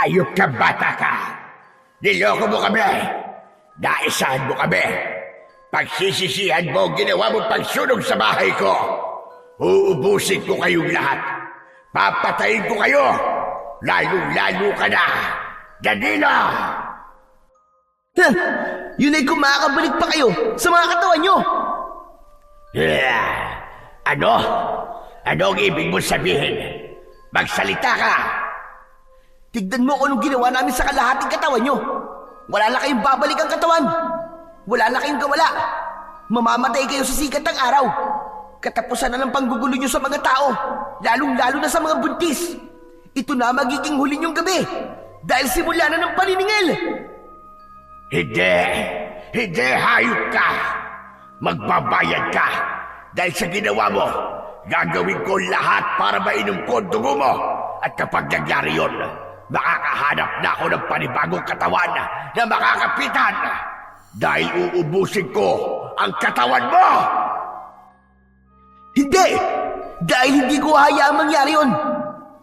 Hayop ka, bata ka! Niloko mo kami! Naisahan mo kami! Pagsisisihan mo ang ginawa mo pagsunog sa bahay ko! Uubusin ko kayong lahat! Papatayin ko kayo! Lalo-lalo ka na! Danilo! Yun ay kung makakabalik pa kayo sa mga katawan nyo! Ano? Ano ang ibig mo sabihin? Magsalita ka! Tignan mo kung anong ginawa namin sa kalahating katawan nyo. Wala na kayong babalik ang katawan. Wala na kayong gawala. Mamamatay kayo sa sikat ng araw. Katapusan na ng panggugulo nyo sa mga tao, lalong-lalo na sa mga buntis. Ito na magiging huli nyong gabi dahil simula na ng paniningil. Hindi! Hindi, hayop ka! Magbabayad ka! Dahil sa ginawa mo, gagawin ko lahat para mainom ko ang dugo mo. At kapag nangyari yun, makakahanap na ako ng panibagong katawan na makakapitan. Dahil uubusin ko ang katawan mo! Hindi! Dahil hindi ko hayaang mangyari yun.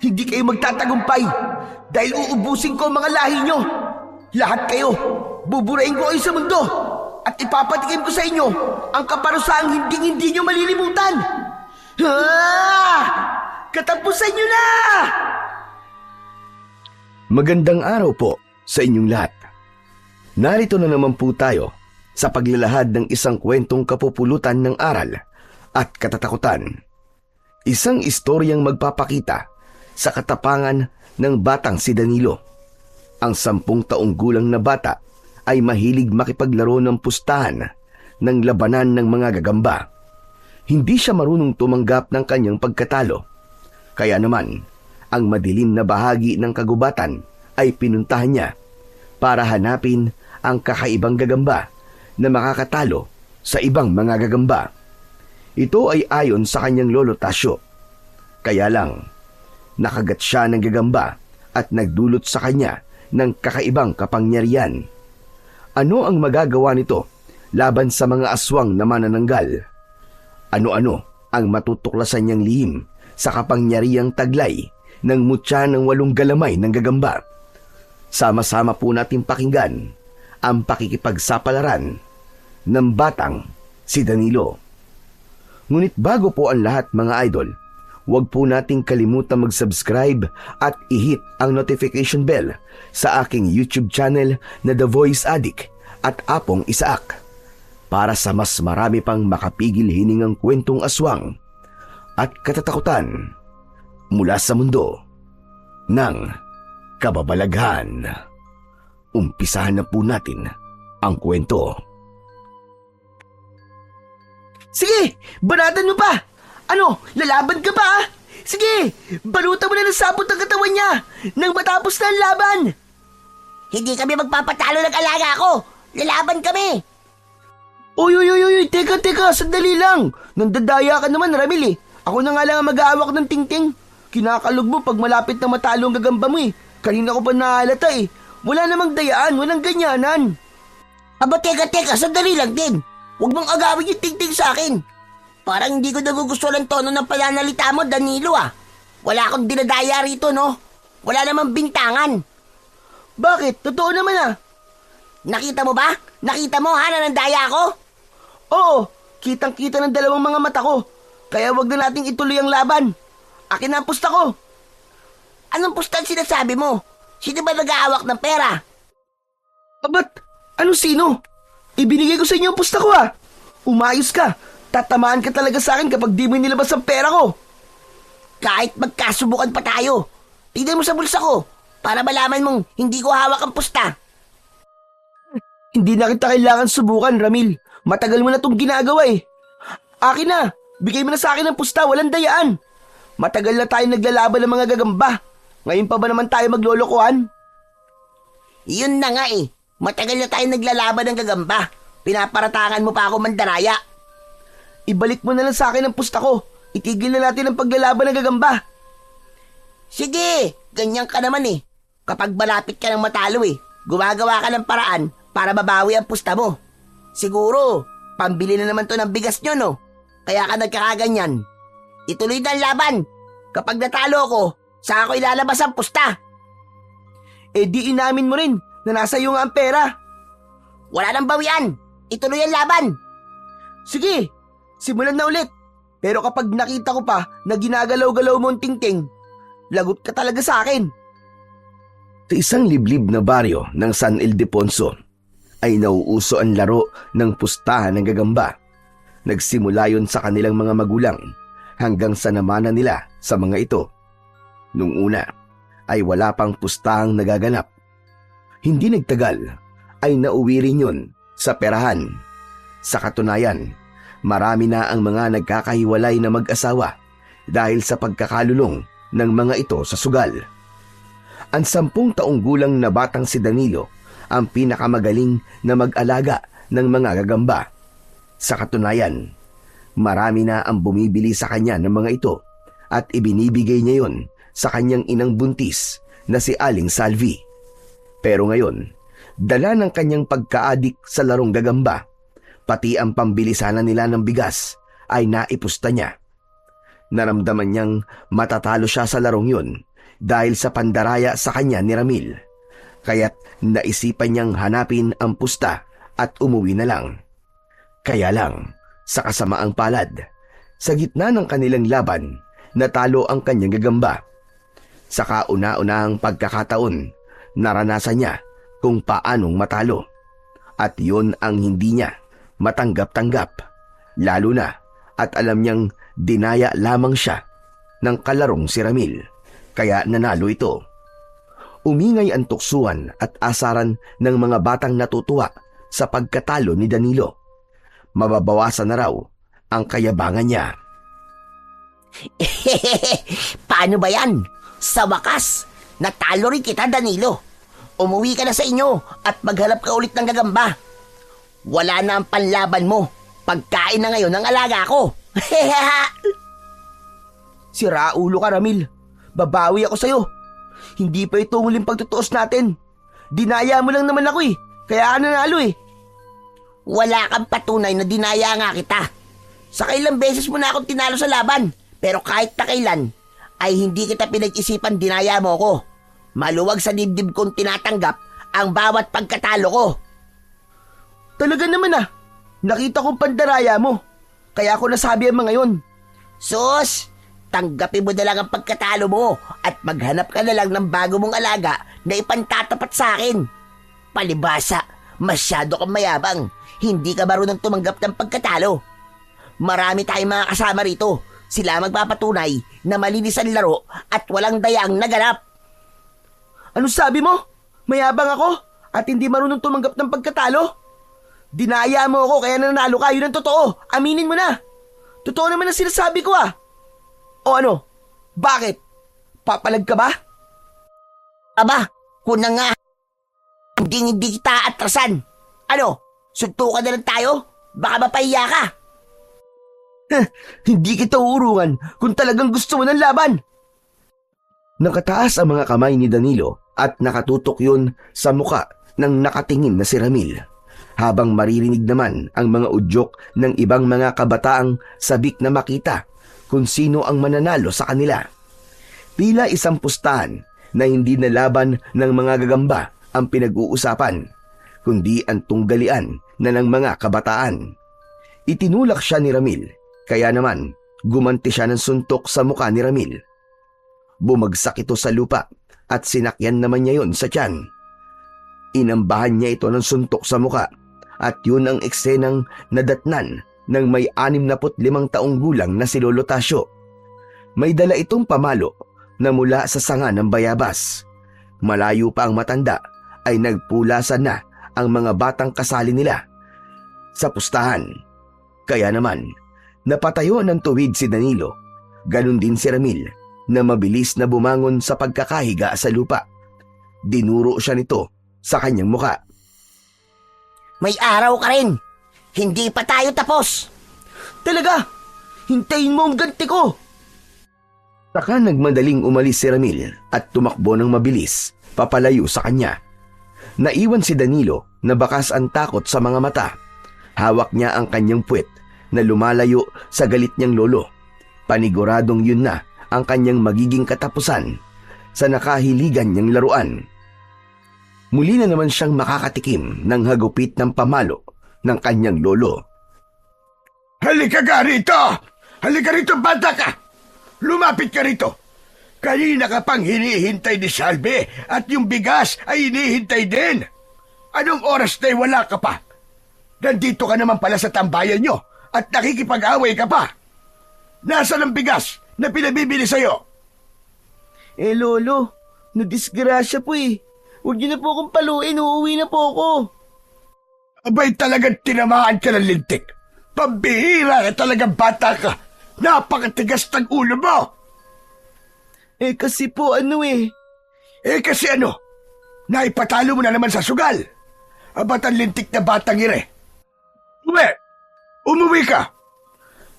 Hindi kayo magtatagumpay dahil uubusin ko ang mga lahi nyo. Lahat kayo, buburain ko kayo sa mundo at ipapatikim ko sa inyo ang kaparusaang hindi nyo malilimutan. Katapusan nyo na! Magandang araw po sa inyong lahat. Narito na naman po tayo sa paglalahad ng isang kwentong kapupulutan ng aral at katatakutan. Isang istoryang magpapakita sa katapangan ng batang si Danilo. Ang 10 taong gulang na bata ay mahilig makipaglaro ng pustahan ng labanan ng mga gagamba. Hindi siya marunong tumanggap ng kanyang pagkatalo. Kaya naman, ang madilim na bahagi ng kagubatan ay pinuntahan niya para hanapin ang kakaibang gagamba na makakatalo sa ibang mga gagamba. Ito ay ayon sa kanyang lolo Tasyo. Kaya lang, nakagat siya ng gagamba at nagdulot sa kanya ng kakaibang kapangyarihan. Ano ang magagawa nito laban sa mga aswang na manananggal? Ano-ano ang matutuklasan niyang lihim sa kapangyarihang taglay ng mutya ng 8 galamay ng gagamba? Sama-sama po natin pakinggan ang pakikipagsapalaran ng batang si Danilo. Ngunit bago po ang lahat mga idol, huwag po nating kalimutan mag-subscribe at i-hit ang notification bell sa aking YouTube channel na The Voice Addict at Apong Isaak para sa mas marami pang makapigil hiningang kwentong aswang at katatakutan mula sa mundo ng kababalaghan. Umpisahan na po natin ang kwento. Sige, banatan mo pa! Ano, lalaban ka pa? Sige, balutan mo na ng sabot ang katawan niya nang matapos na ang laban! Hindi kami magpapatalo ng alaga ko! Lalaban kami! Uy, teka, sandali lang! Nandadaya ka naman, Ramil eh. Ako na nga lang ang mag-aawak ng tingting. Kinakalog mo pag malapit na matalo ang gagamba mo eh. Kanina ko pa nahalata eh. Wala namang dayaan, walang ganyanan. Aba teka, sandali lang din. Huwag mong agawin yung tingting sa akin. Parang hindi ko nagugustuhan ang tono ng pananalita mo, Danilo ah. Wala akong dinadaya rito, no? Wala namang bintangan. Bakit? Totoo naman ah. Nakita mo ba? Nakita mo ha, nanandaya ako? Oo, kitang-kita ng dalawang mga mata ko. Kaya wag na nating ituloy ang laban. Akin na ang pusta ko. Anong pusta sinasabi mo? Sino ba nag-aawak ng pera? Abat, ano sino? Ibinigay ko sa inyo ang pusta ko ah. Umayos ka. Tatamaan ka talaga sa akin kapag di mo nilabas ang pera ko. Kahit magkasubukan pa tayo. Tignan mo sa bulsa ko para malaman mong hindi ko hawak ang pusta. Hindi na kita kailangan subukan, Ramil. Matagal mo na itong ginagawa eh. Akin na. Bigay mo na sa akin ang pusta, walang dayaan. Matagal na tayo naglalaban ng mga gagamba. Ngayon pa ba naman tayo maglolokohan? Yun na nga eh. Matagal na tayo naglalaban ng gagamba. Pinaparatangan mo pa ako mandaraya. Ibalik mo na lang sa akin ang pusta ko. Itigil na natin ang paglalaban ng gagamba. Sige, ganyan ka naman eh. Kapag malapit ka ng matalo eh, gumagawa ka ng paraan para mabawi ang pusta mo. Siguro, pambili na naman to ng bigas nyo no? Kaya ka nagkakaganyan. Ituloy na ang laban. Kapag natalo ko, saka ako ilalabas ang pusta. di inamin mo rin na nasa iyo nga ang pera. Wala nang bawian. Ituloy ang laban. Sige, simulan na ulit. Pero kapag nakita ko pa na ginagalaw-galaw mo ang tingting, lagot ka talaga sa akin. Sa isang liblib na baryo ng San Ildefonso ay nauuso ang laro ng pustahan ng gagamba. Nagsimula yon sa kanilang mga magulang hanggang sa namana nila sa mga ito. Nung una ay wala pang pustahang nagaganap. Hindi nagtagal ay nauwi rin yun sa perahan. Sa katunayan, marami na ang mga nagkakahiwalay na mag-asawa dahil sa pagkakalulong ng mga ito sa sugal. Ang 10 taong gulang na batang si Danilo ang pinakamagaling na mag-alaga ng mga gagamba. Sa katunayan, marami na ang bumibili sa kanya ng mga ito at ibinibigay niya yon sa kanyang inang buntis na si Aling Salvi. Pero ngayon, dala ng kanyang pagkaadik sa larong gagamba, pati ang pambilisanan nila ng bigas ay naipusta niya. Naramdaman niyang matatalo siya sa larong yun dahil sa pandaraya sa kanya ni Ramil. Kaya't naisipan niyang hanapin ang pusta at umuwi na lang. Kaya lang, sa kasamaang palad, sa gitna ng kanilang laban, natalo ang kanyang gagamba. Sa kauna-unahang pagkakataon, naranasan niya kung paanong matalo. At yun ang hindi niya matanggap-tanggap, lalo na at alam niyang dinaya lamang siya ng kalarong si Ramil, kaya nanalo ito. Umingay ang tuksuan at asaran ng mga batang natutuwa sa pagkatalo ni Danilo. Mababawasan na raw ang kayabangan niya. Paano ba yan? Sa wakas, natalo rin kita, Danilo. Umuwi ka na sa inyo at maghanap ka ulit ng gagamba. Wala na ang panlaban mo. Pagkain na ngayon ng alaga ko. Sira ulo ka, Ramil. Babawi ako sa'yo. Hindi pa ito ang huling pagtutuos natin. Dinaya mo lang naman ako kaya ka nanalo Wala kang patunay na dinaya nga kita. Sa kailang beses mo na akong tinalo sa laban. Pero kahit na kailan, ay hindi kita pinag-isipan dinaya mo ko. Maluwag sa dibdib kong tinatanggap ang bawat pagkatalo ko. Talaga naman nakita kong pandaraya mo. Kaya ako nasabi ang mga yon. Sus, tanggapin mo na lang ang pagkatalo mo at maghanap ka na lang ng bago mong alaga na ipantatapat sa akin. Palibasa, masyado kang mayabang. Hindi ka marunong tumanggap ng pagkatalo. Marami tayong mga kasama rito. Sila magpapatunay na malinis ang laro at walang dayaang naganap. Ano sabi mo? Mayabang ako at hindi marunong tumanggap ng pagkatalo? Dinaya mo ako kaya nanalo ka. Yun ang totoo. Aminin mo na. Totoo naman ang sinasabi ko O ano? Bakit? Papalag ka ba? Aba, kung na nga. Hindi kita atrasan. Ano? Suntukan na lang tayo? Baka mapahiya ka. Hindi kita uurungan kung talagang gusto mo ng laban. Nakataas ang mga kamay ni Danilo at nakatutok yun sa muka ng nakatingin na si Ramil. Habang maririnig naman ang mga udyok ng ibang mga kabataang sabik na makita kung sino ang mananalo sa kanila. Tila isang pustahan na hindi na laban ng mga gagamba ang pinag-uusapan, kundi ang tunggalian na ng mga kabataan. Itinulak siya ni Ramil, kaya naman gumanti siya ng suntok sa muka ni Ramil. Bumagsak ito sa lupa at sinakyan naman niya yon sa tiyan. Inambahan niya ito ng suntok sa muka at yun ang eksenang nadatnan ng may 65 taong gulang na si Lolo Tasyo. May dala itong pamalo na mula sa sanga ng bayabas. Malayo pa ang matanda ay nagpulasan na ang mga batang kasali nila sa pustahan. Kaya naman, napatayo ng tuwid si Danilo, ganun din si Ramil na mabilis na bumangon sa pagkakahiga sa lupa. Dinuro siya nito sa kanyang muka. May araw ka rin. Hindi pa tayo tapos. Talaga? Hintayin mo ang ganti ko. Saka nagmadaling umalis si Ramil at tumakbo ng mabilis papalayo sa kanya. Naiwan si Danilo na bakas ang takot sa mga mata. Hawak niya ang kanyang puwet na lumalayo sa galit niyang lolo. Paniguradong yun na ang kanyang magiging katapusan sa nakahiligan niyang laruan. Muli na naman siyang makakatikim ng hagupit ng pamalo ng kanyang lolo. Halika ka rito! Halika rito, bata ka! Lumapit ka rito! Kanina ka pang hinihintay ni Salve at yung bigas ay hinihintay din. Anong oras na'y wala ka pa? Nandito ka naman pala sa tambayan nyo at nakikipag-away ka pa. Nasaan ang bigas na pinabibili sa'yo? Lolo, nadisgrasya po eh. Huwag niyo na po akong paluin, uuwi na po ako. Abay talagang tinamaan ka ng lintik. Pambihira ka talagang bata ka. Napakatigas ng ulo mo. Kasi po Kasi ano? Naipatalo mo na naman sa sugal. Abat ang lintik na batang ire. Umuwi ka.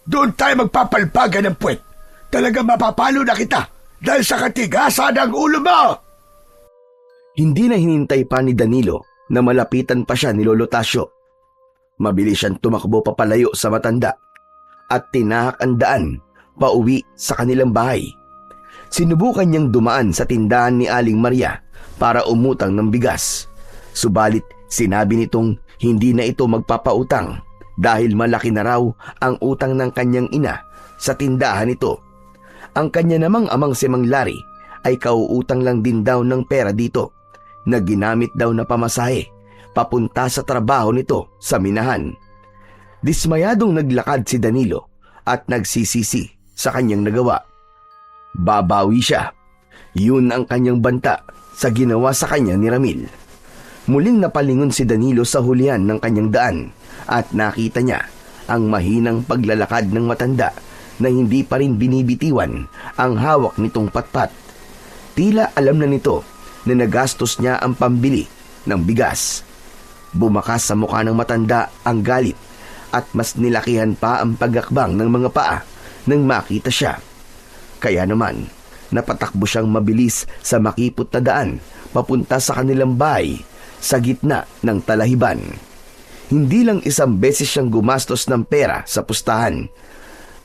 Doon tayo magpapalpagan ng puwet. Talagang mapapalo na kita dahil sa katigasan ng ulo mo. Hindi na hinintay pa ni Danilo na malapitan pa siya ni Lolo Tasio. Mabilis siyang tumakbo papalayo sa matanda at tinahak ang daan pauwi sa kanilang bahay. Sinubukan niyang dumaan sa tindahan ni Aling Maria para umutang ng bigas. Subalit sinabi nitong hindi na ito magpapautang dahil malaki na raw ang utang ng kanyang ina sa tindahan nito. Ang kanya namang amang si Mang Larry ay kauutang lang din daw ng pera dito na ginamit daw na pamasahe papunta sa trabaho nito sa minahan. Dismayadong naglakad si Danilo at nagsisisi sa kanyang nagawa. Babawi siya. Yun ang kanyang banta sa ginawa sa kanya ni Ramil. Muling napalingon si Danilo sa hulihan ng kanyang daan at nakita niya ang mahinang paglalakad ng matanda na hindi pa rin binibitiwan ang hawak nitong patpat. Tila alam na nito na nagastos niya ang pambili ng bigas. Bumakas sa mukha ng matanda ang galit at mas nilakihan pa ang pagakbang ng mga paa nang makita siya. Kaya naman, napatakbo siyang mabilis sa makipot na daan papunta sa kanilang bahay sa gitna ng talahiban. Hindi lang isang beses siyang gumastos ng pera sa pustahan.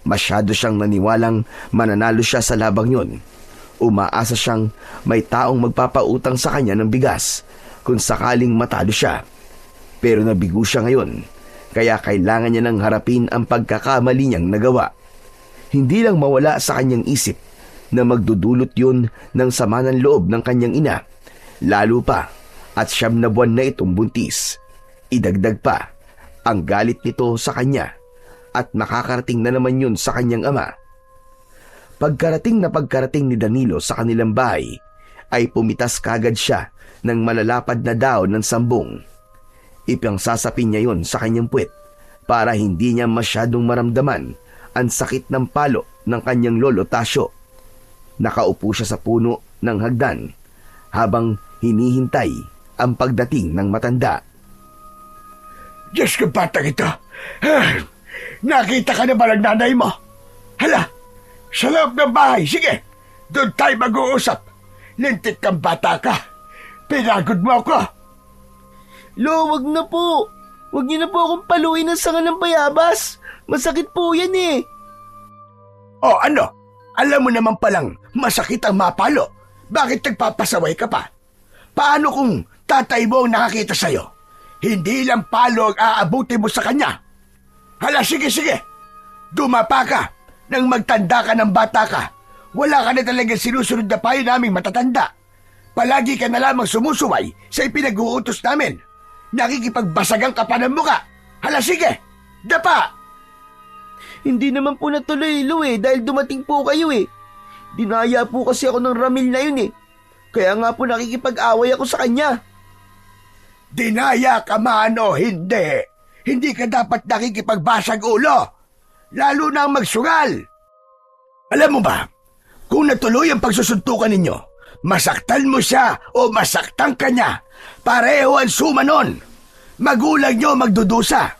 Masyado siyang naniwalang mananalo siya sa labang yun. Umaasa siyang may taong magpapautang sa kanya ng bigas kung sakaling matalo siya. Pero nabigo siya ngayon, kaya kailangan niya nang harapin ang pagkakamali niyang nagawa. Hindi lang mawala sa kanyang isip na magdudulot yun ng sama ng loob ng kanyang ina, lalo pa at 9 na buwan na itong buntis. Idagdag pa ang galit nito sa kanya at nakakarating na naman yun sa kanyang ama. Pagkarating ni Danilo sa kanilang bahay, ay pumitas kagad siya ng malalapad na daon ng sambong. Ipangsasapin niya yun sa kanyang puwet para hindi niya masyadong maramdaman ang sakit ng palo ng kanyang lolo Tasio. Nakaupo siya sa puno ng hagdan habang hinihintay ang pagdating ng matanda. Diyos ko, batang ito. Nakita ka na ba ng nanay mo? Hala, sa loob ng bahay. Sige, doon tayo mag-uusap. Lintik kang bata ka. Pinagod mo ako. Lo, wag na po. Wag niyo na po akong paluin ng sanga ng bayabas. Masakit po yan eh. O ano? Alam mo naman palang masakit ang mapalo. Bakit nagpapasaway ka pa? Paano kung tatay mo ang nakakita sa'yo? Hindi lang palo ang aabuti mo sa kanya. Hala, sige. Dumapa ka. Nang magtanda ka ng bata ka, wala ka na talagang sinusunod na payo naming matatanda. Palagi ka na lamang sumusuway sa ipinag-uutos namin. Nakikipagbasagang ka pa ng muka. Hala, sige. Dapa! Hindi naman po natuloy, Lo dahil dumating po kayo eh. Dinaya po kasi ako ng Ramil na yun eh. Kaya nga po nakikipag-away ako sa kanya. Dinaya ka man o hindi. Hindi ka dapat nakikipagbasag ulo. Lalo na ang magsugal. Alam mo ba, kung natuloy ang pagsusuntukan ninyo, masaktan mo siya o masaktan ka niya, pareho ang suma nun. Magulang nyo magdudusa.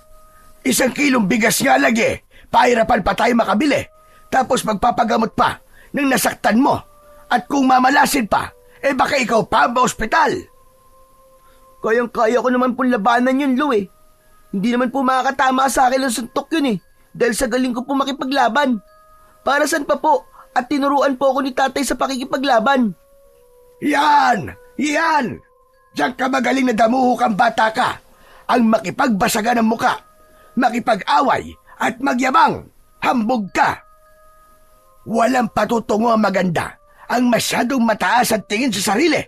1 kilong bigas nga lagi, pahirapan pa tayo makabili. Tapos magpapagamot pa nang nasaktan mo. At kung mamalasin pa, baka ikaw pa ang ospital. Kayang-kaya ko naman pong labanan yun, Lo Hindi naman po makakatama sa akin ang suntok yun dahil sa galing ko po makipaglaban. Para saan pa po? At tinuruan po ako ni tatay sa pakikipaglaban. Yan! Diyan ka magaling na damuho kang bata ka. Ang makipagbasaga ng muka, makipag-away at magyabang. Hambog ka. Walang patutungo ang maganda. Ang masyadong mataas ang tingin sa sarili.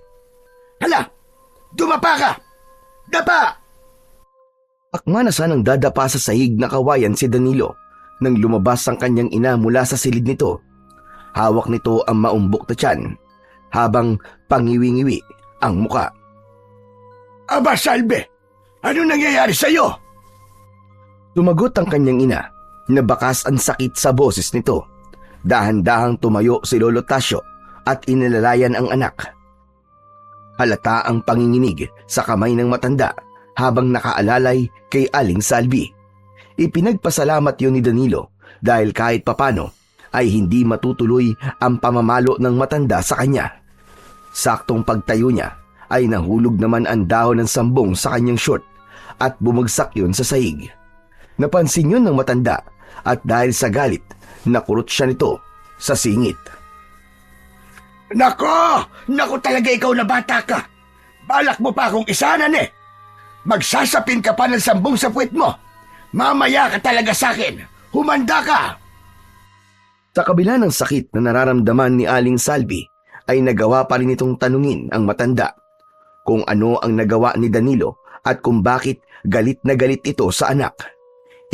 Hala, dumapa ka! Dapa! Akma na sanang dadapa sa sahig na kawayan si Danilo nang lumabas ang kanyang ina mula sa silid nito. Hawak nito ang maumbok na tiyan habang pangiwi-ngiwi ang muka. Aba, Salve! Ano nangyayari sa'yo? Tumagot ang kanyang ina na bakas ang sakit sa boses nito. Dahan-dahang tumayo si Lolo Tasyo at inilalayan ang anak. Halata ang panginginig sa kamay ng matanda habang nakaalalay kay Aling Salvi. Ipinagpasalamat yun ni Danilo dahil kahit papano ay hindi matutuloy ang pamamalo ng matanda sa kanya. Saktong pagtayo niya ay nahulog naman ang dahon ng sambong sa kanyang short at bumagsak yun sa sahig. Napansin yun ng matanda at dahil sa galit, nakurot siya nito sa singit. Nako! Nako talaga ikaw na bata ka! Balak mo pa akong isanan eh! Magsasapin ka pa ng sambong sa puwet mo! Mamaya ka talaga sa'kin! Humanda ka! Sa kabila ng sakit na nararamdaman ni Aling Salvi, ay nagawa pa rin itong tanungin ang matanda kung ano ang nagawa ni Danilo at kung bakit galit na galit ito sa anak.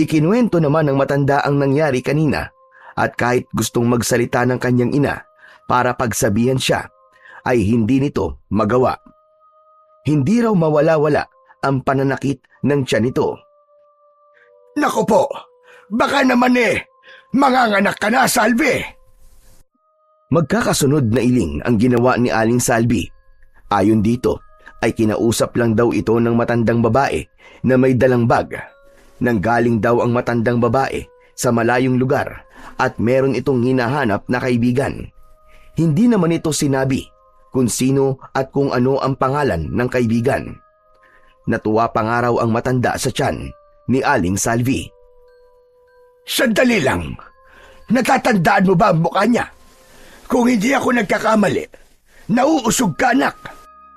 Ikinuwento naman ng matanda ang nangyari kanina at kahit gustong magsalita ng kanyang ina para pagsabihan siya, ay hindi nito magawa. Hindi raw mawala-wala ang pananakit ng tiyan nito. Nako po! Baka naman manganganak ka na, Salve! Magkakasunod na iling ang ginawa ni Aling Salvi. Ayon dito, ay kinausap lang daw ito ng matandang babae na may dalang bag. Nanggaling daw ang matandang babae sa malayong lugar at meron itong hinahanap na kaibigan. Hindi naman ito sinabi kung sino at kung ano ang pangalan ng kaibigan. Natuwa pa nga raw ang matanda sa tiyan ni Aling Salvi. Sandali lang. Natatandaan mo ba ang mukha niya? Kung hindi ako nagkakamali, nauusog ka, anak.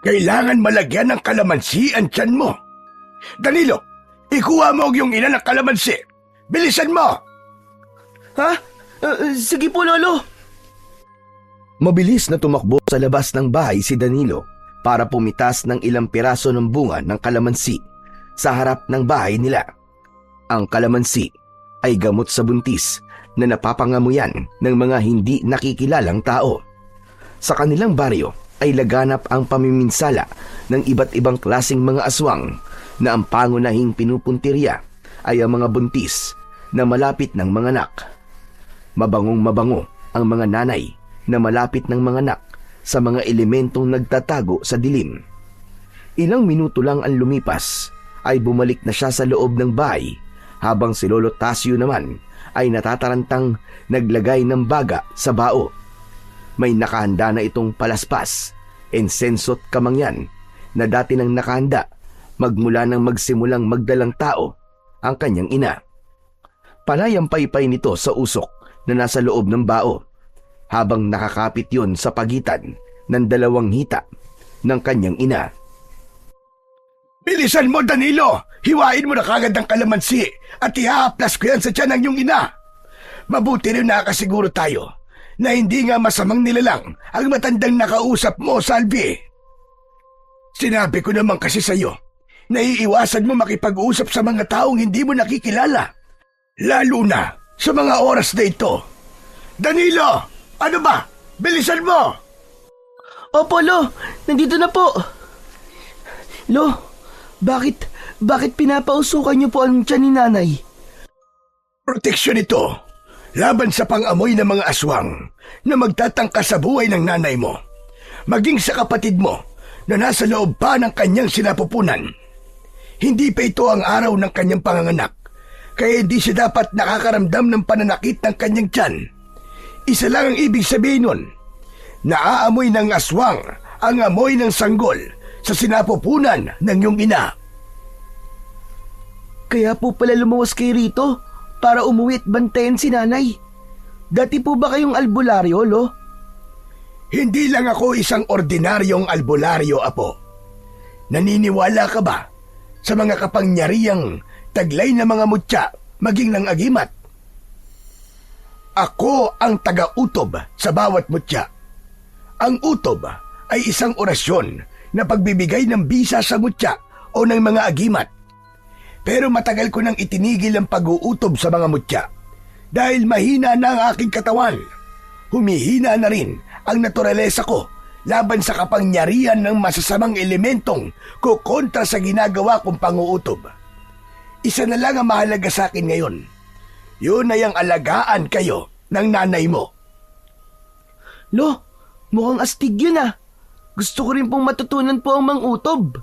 Kailangan malagyan ng kalamansi ang tiyan mo. Danilo, ikuha mo yung ina ng kalamansi. Bilisan mo! Ha? Sige po, Lolo. Mabilis na tumakbo sa labas ng bahay si Danilo para pumitas ng ilang piraso ng bunga ng kalamansi sa harap ng bahay nila. Ang kalamansi ay gamot sa buntis na napapangamuyan ng mga hindi nakikilalang tao. Sa kanilang baryo ay laganap ang pamiminsala ng iba't ibang klasing mga aswang na ang pangunahing pinupuntirya ay ang mga buntis na malapit ng mga anak. Mabangong mabango ang mga nanay na malapit ng mga anak sa mga elementong nagtatago sa dilim. Ilang minuto lang ang lumipas ay bumalik na siya sa loob ng bahay habang si Lolo Tasyo naman ay natatarantang naglagay ng baga sa bao. May nakahanda na itong palaspas, insenso't kamangyan na dati nang nakahanda magmula nang magsimulang magdalang tao ang kanyang ina. Palayang paypay nito sa usok na nasa loob ng bao habang nakakapit yon sa pagitan ng dalawang hita ng kanyang ina. Bilisan mo, Danilo! Hiwain mo na kagad ang kalamansi at ihahaplas ko yan sa tiyan ng iyong ina. Mabuti rin nakasiguro tayo na hindi nga masamang nilalang ang matandang nakausap mo, Salvi. Sinabi ko naman kasi sa'yo na iiwasan mo makipag-usap sa mga taong hindi mo nakikilala. Lalo na sa mga oras na ito. Danilo! Ano ba? Bilisan mo! Opo, Lo. Nandito na po. Lo, bakit pinapausukan niyo po ang tiyan ni Nanay? Proteksyon ito laban sa pang-amoy ng mga aswang na magtatangka sa buhay ng nanay mo, maging sa kapatid mo na nasa loob pa ng kanyang sinapupunan. Hindi pa ito ang araw ng kanyang panganganak, kaya hindi siya dapat nakakaramdam ng pananakit ng kanyang tiyan. Isa lang ang ibig sabihin nun, naaamoy ng aswang ang amoy ng sanggol sa sinapupunan ng iyong ina. Kaya po pala lumuwas kayo rito para umuwi at bantayan si Nanay. Dati po ba kayong albularyo, Lo? Hindi lang ako isang ordinaryong albularyo, Apo. naniniwala ka ba sa mga kapangyarihang taglay na mga mutya maging ng agimat? Ako ang taga-utob sa bawat mutya. Ang utob ay isang orasyon na pagbibigay ng bisa sa mutya o ng mga agimat. Pero matagal ko nang itinigil ang pag-uutob sa mga mutya dahil mahina na ang aking katawan. Humihina na rin ang naturalesa ko laban sa kapangyarihan ng masasamang elementong kukontra sa ginagawa kong pang-uutob. Isa na lang ang mahalaga sa akin ngayon. Yun ay ang alagaan kayo ng nanay mo. Lo, mukhang astig yun ah. Gusto ko rin pong matutunan po ang mang-utob.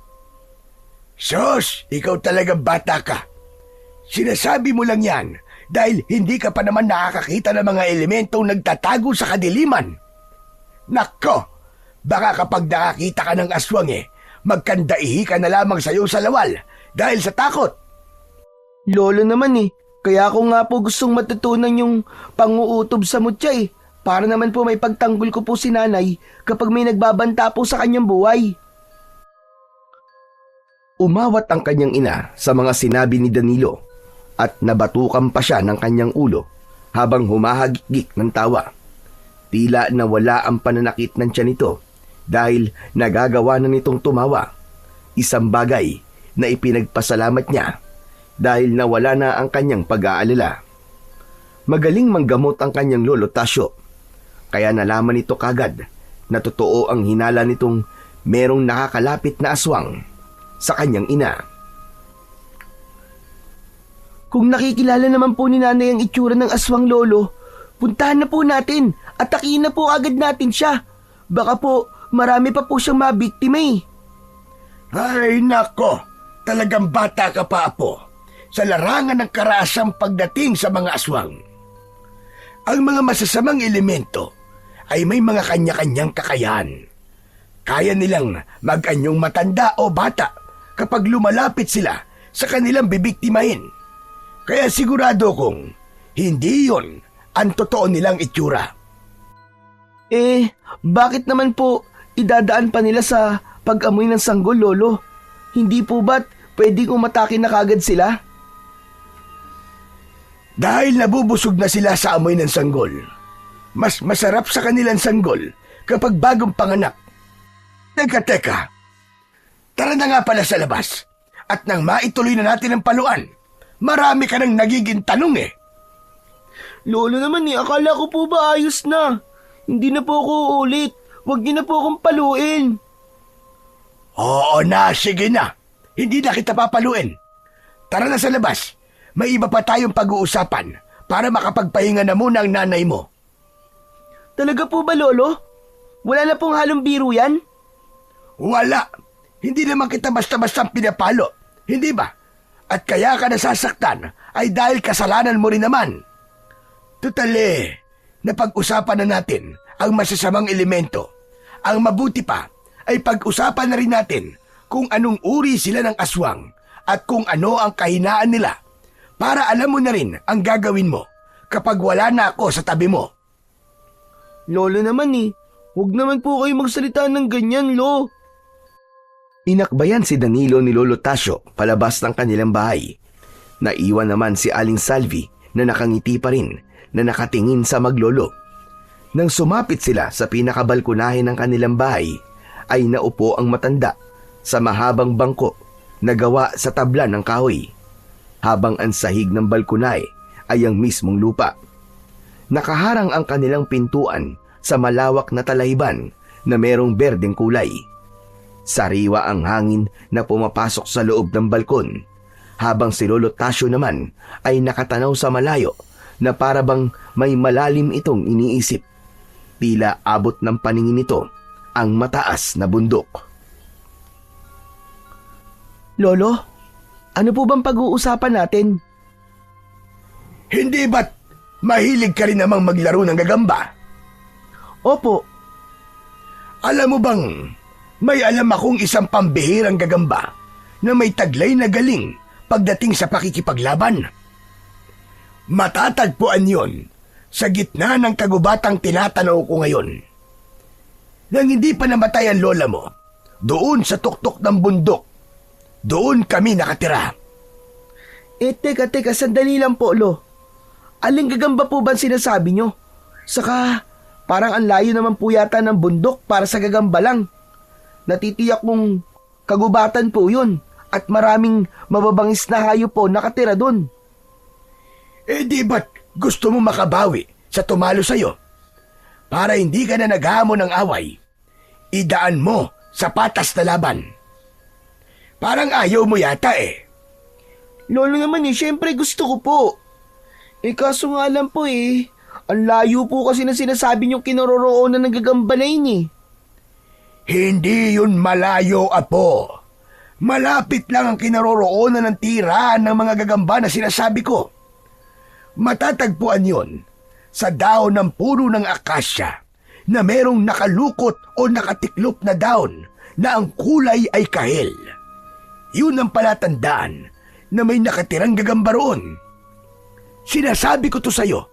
Sos, ikaw talagang bata ka. Sinasabi mo lang yan dahil hindi ka pa naman nakakakita ng mga elementong nagtatago sa kadiliman. Nako, baka kapag nakakita ka ng aswang magkandaihi ka na lamang sa'yo sa lawal dahil sa takot. Lolo naman kaya ako nga po gustong matutunan yung pang-uutob sa mutya para naman po may pagtanggol ko po si nanay kapag may nagbabanta po sa kanyang buhay. Umawat ang kanyang ina sa mga sinabi ni Danilo at nabatukan pa siya ng kanyang ulo habang humahagik ng tawa. Tila nawala ang pananakit ng tiyan nito dahil nagagawa na nitong tumawa. Isang bagay na ipinagpasalamat niya dahil nawala na ang kanyang pag-aalala. Magaling manggamot ang kanyang lolo Tasyo, kaya nalaman nito kagad na totoo ang hinala nitong merong nakakalapit na aswang sa kanyang ina. Kung nakikilala naman po ni nanay ang itsura ng aswang, lolo, puntahan na po natin at takiin na po agad natin siya. Baka po marami pa po siyang mabiktima Ay nako, talagang bata ka pa, Apo, sa larangan ng karaasang pagdating sa mga aswang. Ang mga masasamang elemento ay may mga kanya-kanyang kakayahan. Kaya nilang mag-anyong matanda o bata kapag lumalapit sila sa kanilang bibiktimahin. Kaya sigurado kong hindi yon ang totoo nilang itsura. Bakit naman po idadaan pa nila sa pag-amoy ng sanggol, lolo? Hindi po ba't pwedeng umatake na kagad sila? Dahil nabubusog na sila sa amoy ng sanggol, mas masarap sa kanilang sanggol kapag bagong panganak. Teka, tara na nga pala sa labas at nang maituloy na natin ang paluan, marami ka nang nagiging tanong Lolo naman akala ko po ba ayos na? Hindi na po ako ulit. Huwag niyo na po akong paluin. Oo na, sige na. Hindi na kita papaluin. Tara na sa labas. May iba pa tayong pag-uusapan para makapagpahinga na muna ang nanay mo. Talaga po ba, lolo? Wala na pong halong biro yan? Wala. Hindi naman kita basta-basta pinapalo. Hindi ba? At kaya ka nasasaktan ay dahil kasalanan mo rin naman. Tutale, napag-usapan na natin ang masasamang elemento. Ang mabuti pa ay pag-usapan na rin natin kung anong uri sila ng aswang at kung ano ang kahinaan nila para alam mo na rin ang gagawin mo kapag wala na ako sa tabi mo. Lolo naman huwag naman po kayo magsalita ng ganyan, lo. Inakbayan si Danilo ni Lolo Tasyo palabas ng kanilang bahay. Naiwan naman si Aling Salvi na nakangiti pa rin na nakatingin sa maglolo. Nang sumapit sila sa pinakabalkonahe ng kanilang bahay, ay naupo ang matanda sa mahabang bangko na gawa sa tabla ng kahoy, habang ang sahig ng balkonahe ay ang mismong lupa. Nakaharang ang kanilang pintuan sa malawak na talahiban na merong berdeng kulay. Sariwa ang hangin na pumapasok sa loob ng balkon, habang si Lolo Tasyo naman ay nakatanaw sa malayo na parabang may malalim itong iniisip. Tila abot ng paningin nito ang mataas na bundok. Lolo, ano po bang pag-uusapan natin? Hindi ba't mahilig ka rin namang maglaro ng gagamba? Opo. Alam mo bang may alam akong isang pambihirang gagamba na may taglay na galing pagdating sa pakikipaglaban? Matatagpuan yon sa gitna ng kagubatang tinatanaw ko ngayon. Nang hindi pa namatay ang lola mo, Doon sa tuktok ng bundok. Doon kami nakatira. Teka, sandali lang po, Lo. Aling gagamba po ba ang sinasabi nyo? Saka, parang ang layo naman po yata ng bundok para sa gagamba lang. Natitiyak kong kagubatan po yun at maraming mababangis na hayop po nakatira doon. Di ba't gusto mo makabawi sa tumalo sa'yo? Para hindi ka na naghamon ng away, idaan mo sa patas na laban. Parang ayaw mo yata eh. Lolo naman syempre gusto ko po. Kaso nga lang po ang layo po kasi na sinasabi niyong kinaroroonan ng gagamba na yun Hindi yun malayo, Apo. Malapit lang ang kinaroroonan ng tirahan ng mga gagamba na sinasabi ko. Matatagpuan yon sa daon ng puno ng akasya na merong nakalukot o nakatiklop na daon na ang kulay ay kahel. Yun ang palatandaan na may nakatirang gagamba roon. Sinasabi ko to sa'yo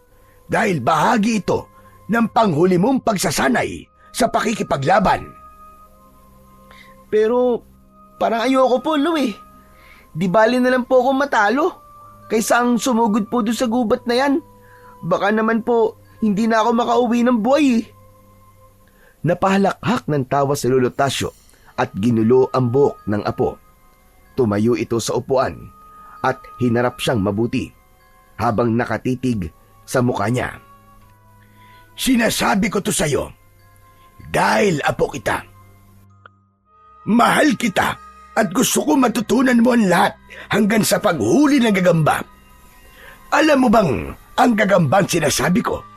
dahil bahagi ito ng panghuli mong pagsasanay sa pakikipaglaban. Pero parang ayoko po, Lo Di bali na lang po ako matalo kaysa ang sumugod po doon sa gubat na yan. Baka naman po hindi na ako makauwi ng buhay Napahalakhak ng tawa si Lolo Tasyo at ginulo ang buhok ng apo. Tumayo ito sa upuan at hinarap siyang mabuti habang nakatitig sa mukha niya. Sinasabi ko to sa'yo dahil apo kita. Mahal kita at gusto ko matutunan mo ang lahat hanggang sa paghuli ng gagamba. Alam mo bang ang gagambang sinasabi ko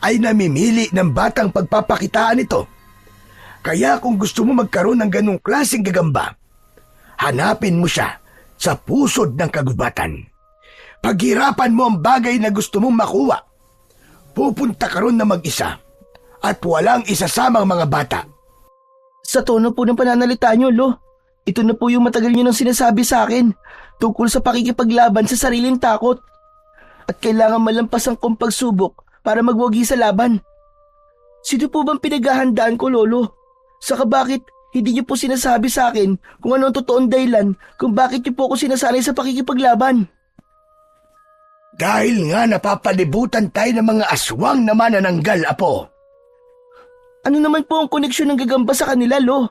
ay namimili ng batang pagpapakitaan ito? Kaya kung gusto mo magkaroon ng ganong klaseng gagamba, hanapin mo siya sa pusod ng kagubatan. Paghirapan mo ang bagay na gusto mong makuha. Pupunta ka ron na mag-isa at walang isasamang mga bata. Sa tono po ng pananalita nyo, Lo, ito na po yung matagal nyo nang sinasabi sa akin tungkol sa pakikipaglaban sa sariling takot. At kailangan malampasan kong pagsubok para magwagi sa laban. Sino po bang pinaghahandaan ko, Lolo? Saka bakit hindi nyo po sinasabi sa akin kung ano ang totoong dahilan kung bakit nyo po ako sinasanay sa pakikipaglaban? Dahil nga napapalibutan tayo ng mga aswang na manananggal, Apo. Ano naman po ang koneksyon ng gagamba sa kanila, Lo?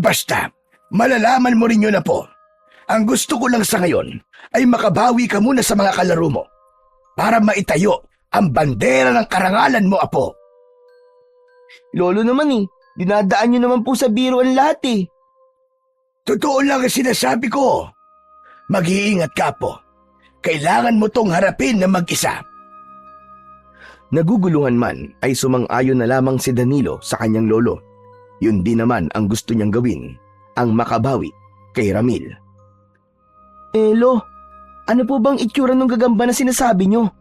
Basta, malalaman mo rin yun, Apo. Ang gusto ko lang sa ngayon ay makabawi ka muna sa mga kalaro mo para maitayo ang bandera ng karangalan mo, Apo. Lolo naman dinadaan nyo naman po sa biro ang lahat Totoo lang ang sinasabi ko. Mag-iingat ka, Apo. Kailangan mo tong harapin na mag-isa. Nagugulungan man ay sumang-ayon na lamang si Danilo sa kanyang lolo. Yun din naman ang gusto niyang gawin, ang makabawi kay Ramil. Lo, ano po bang itsura ng gagamba na sinasabi nyo?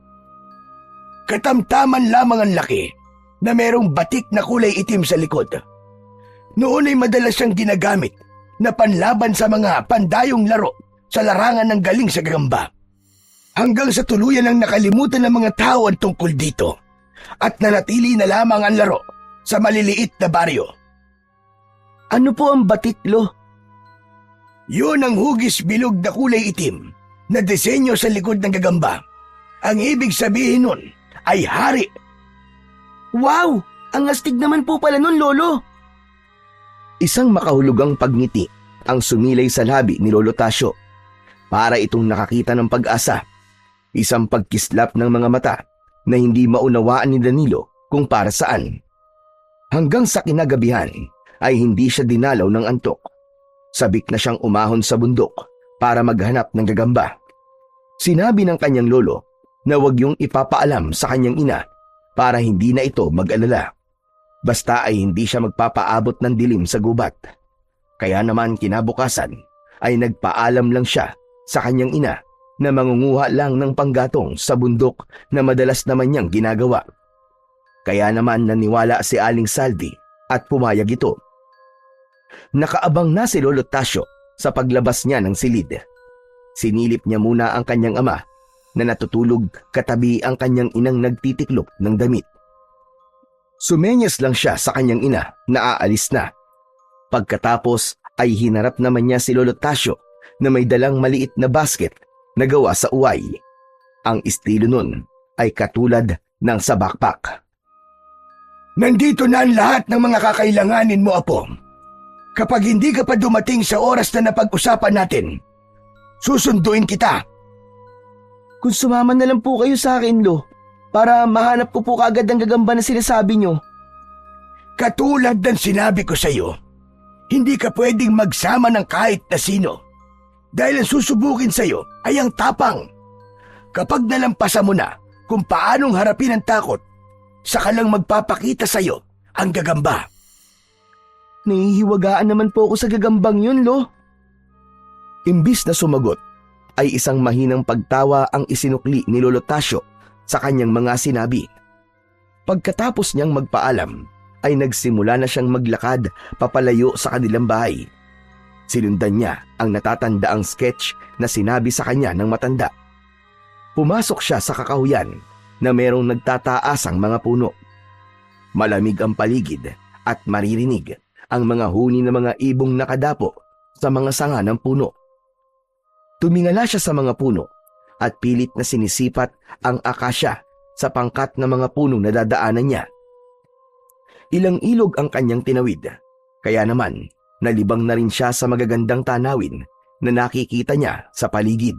Katamtaman lamang ang laki na merong batik na kulay itim sa likod. Noon ay madalas siyang ginagamit na panlaban sa mga pandayong laro sa larangan ng galing sa gagamba. Hanggang sa tuluyan ang nakalimutan ng mga tao ang tungkol dito at nanatili na lamang ang laro sa maliliit na baryo. Ano po ang batik, Lo? Yun ang hugis bilog na kulay itim na disenyo sa likod ng gagamba. Ang ibig sabihin nun ay hari. Wow! Ang astig naman po pala nun, Lolo. Isang makahulugang pagngiti ang sumilay sa labi ni Lolo Tasyo. Para itong nakakita ng pag-asa. Isang pagkislap ng mga mata na hindi maunawaan ni Danilo kung para saan. Hanggang sa kinagabihan ay hindi siya dinalaw ng antok. Sabik na siyang umahon sa bundok para maghanap ng gagamba. Sinabi ng kanyang lolo na huwag yung ipapaalam sa kanyang ina para hindi na ito mag-alala. Basta ay hindi siya magpapaabot ng dilim sa gubat. Kaya naman kinabukasan ay nagpaalam lang siya sa kanyang ina na mangunguha lang ng panggatong sa bundok na madalas naman niyang ginagawa. Kaya naman naniwala si Aling Salvi at pumayag ito. Nakaabang na si Lolo Tasyo sa paglabas niya ng silid. Sinilip niya muna ang kanyang ama na natutulog katabi ang kanyang inang nagtitiklop ng damit. Sumenyas lang siya sa kanyang ina na aalis na. Pagkatapos ay hinarap naman niya si Lolo Tasyo na may dalang maliit na basket na gawa sa uway. Ang estilo nun ay katulad ng sa backpack. Nandito na ang lahat ng mga kakailanganin mo, Apo. Kapag hindi ka pa dumating sa oras na napag-usapan natin, susunduin kita. Kung sumama na lang po kayo sa akin, Lo, para mahanap ko po kaagad ang gagamba na sinasabi nyo. Katulad ng sinabi ko sa iyo, hindi ka pwedeng magsama ng kahit na sino dahil ang susubukin sa iyo ay ang tapang. Kapag nalampasan mo na kung paanong harapin ang takot, saka lang magpapakita sa iyo ang gagamba. Nahihiwagaan naman po ako sa gagambang yun, Lo. Imbis na sumagot, ay isang mahinang pagtawa ang isinukli ni Lolo Tasyo sa kanyang mga sinabi. Pagkatapos niyang magpaalam, ay nagsimula na siyang maglakad papalayo sa kanilang bahay. Sinundan niya ang natatandaang sketch na sinabi sa kanya ng matanda. Pumasok siya sa kakahuyan na merong nagtataasang mga puno. Malamig ang paligid at maririnig ang mga huni ng mga ibong nakadapo sa mga sanga ng puno. Tumingala siya sa mga puno at pilit na sinisipat ang akasya sa pangkat ng mga punong nadadaanan niya. Ilang ilog ang kanyang tinawid, kaya naman nalibang na rin siya sa magagandang tanawin na nakikita niya sa paligid.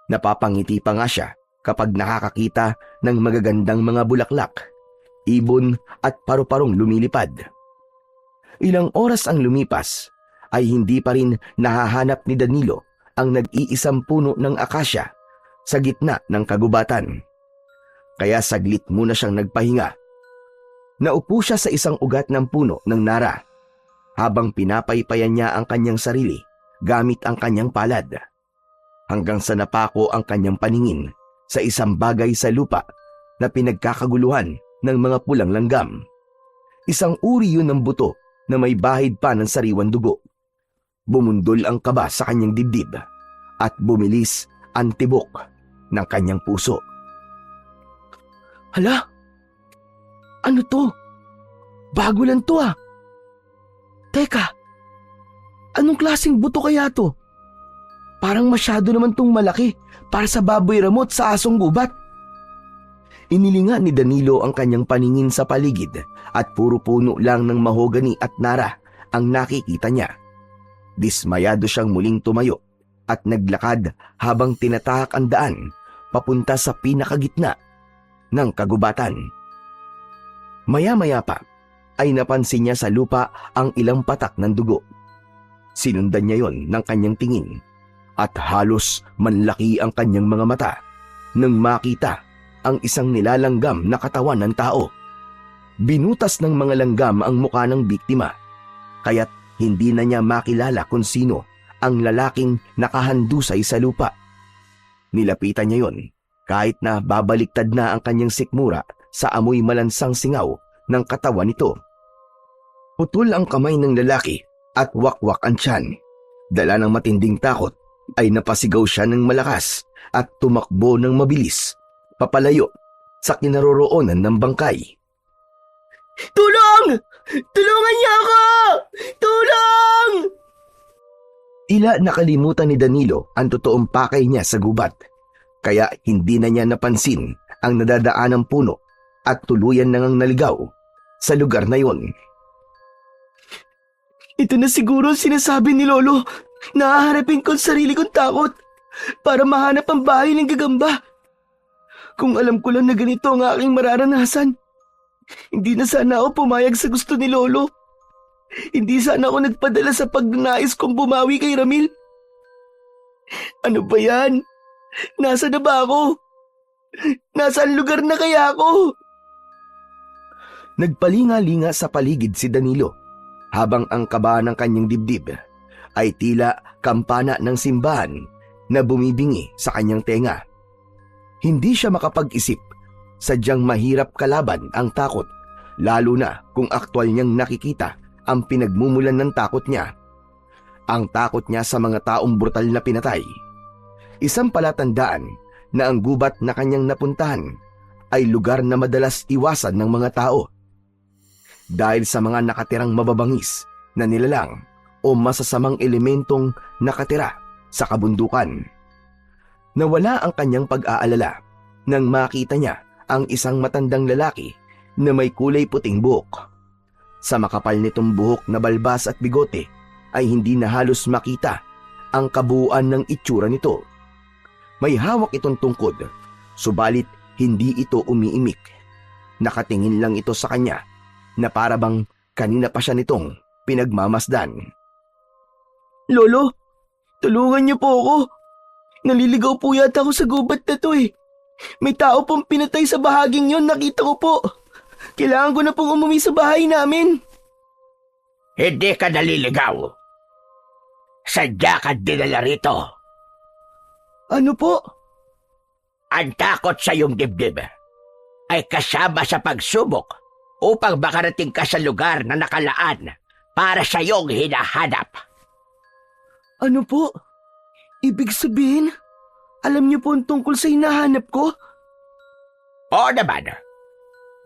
Napapangiti pa nga siya kapag nakakakita ng magagandang mga bulaklak, ibon at paru-parong lumilipad. Ilang oras ang lumipas ay hindi pa rin nahahanap ni Danilo ang nag-iisang puno ng akasya sa gitna ng kagubatan. Kaya saglit muna siyang nagpahinga. Naupo siya sa isang ugat ng puno ng nara habang pinapaypayan niya ang kanyang sarili gamit ang kanyang palad. Hanggang sa napako ang kanyang paningin sa isang bagay sa lupa na pinagkakaguluhan ng mga pulang langgam. Isang uri yun ng buto na may bahid pa ng sariwang dugo. Bumundol ang kaba sa kanyang dibdib at bumilis ang tibok ng kanyang puso. Hala? Ano to? Bago lang to ah. Teka, anong klaseng buto kaya to? Parang masyado naman tong malaki para sa baboy ramot sa asong gubat. Inilinga ni Danilo ang kanyang paningin sa paligid at puro puno lang ng mahogani at nara ang nakikita niya. Dismayado siyang muling tumayo at naglakad habang tinatahak ang daan papunta sa pinakagitna ng kagubatan. Maya-maya pa ay napansin niya sa lupa ang ilang patak ng dugo. Sinundan niya yon ng kanyang tingin at halos manlaki ang kanyang mga mata nang makita ang isang nilalanggam na katawan ng tao. Binutas ng mga langgam ang mukha ng biktima, kaya't hindi na niya makilala kung sino ang lalaking nakahandusay sa lupa. Nilapitan niya yon kahit na babaliktad na ang kanyang sikmura sa amoy malansang singaw ng katawan nito. Putol ang kamay ng lalaki at wakwak ang tiyan. Dala ng matinding takot ay napasigaw siya ng malakas at tumakbo ng mabilis papalayo sa kinaroroonan ng bangkay. Tulong! Tulungan niyo ako! Tulong! Tila nakalimutan ni Danilo ang totoong pakay niya sa gubat, kaya hindi na niya napansin ang nadadaanang puno at tuluyan nang naligaw sa lugar na yon. Ito na siguro ang sinasabi ni Lolo. Naaharapin ko ang sarili kong takot para mahanap ang bahay ng gagamba. Kung alam ko lang na ganito ang aking mararanasan, hindi na sana ako pumayag sa gusto ni Lolo. Hindi sana ako nagpadala sa pagnanais kong bumawi kay Ramil. Ano ba yan? Nasaan na ba ako? Nasaan lugar na kaya ako? Nagpalinga-linga sa paligid si Danilo habang ang kaba ng kanyang dibdib ay tila kampana ng simbahan na bumibingi sa kanyang tenga. Hindi siya makapag-isip, sadyang mahirap kalaban ang takot, lalo na kung aktwal niyang nakikita ang pinagmumulan ng takot niya. Ang takot niya sa mga taong brutal na pinatay. Isang palatandaan na ang gubat na kanyang napuntahan ay lugar na madalas iwasan ng mga tao. Dahil sa mga nakatirang mababangis na nilalang o masasamang elementong nakatira sa kabundukan. Nawala ang kanyang pag-aalala nang makita niya ang isang matandang lalaki na may kulay puting buhok. Sa makapal nitong buhok na balbas at bigote ay hindi na halos makita ang kabuuan ng itsura nito. May hawak itong tungkod, subalit hindi ito umiimik. Nakatingin lang ito sa kanya na parabang kanina pa siya nitong pinagmamasdan. Lolo, tulungan niyo po ako. Naliligaw po yata ako sa gubat na to eh. May tao pong pinatay sa bahaging yon, nakita ko po. Kailangan ko na pong umuwi sa bahay namin. Hindi ka naliligaw. Sadya ka dinala rito. Ano po? Ang takot sa iyong dibdib ay kasama sa pagsubok upang makarating ka sa lugar na nakalaan para sa iyong hinahanap. Ano po? Ibig sabihin, alam niyo po ang tungkol sa hinahanap ko? Oo naman.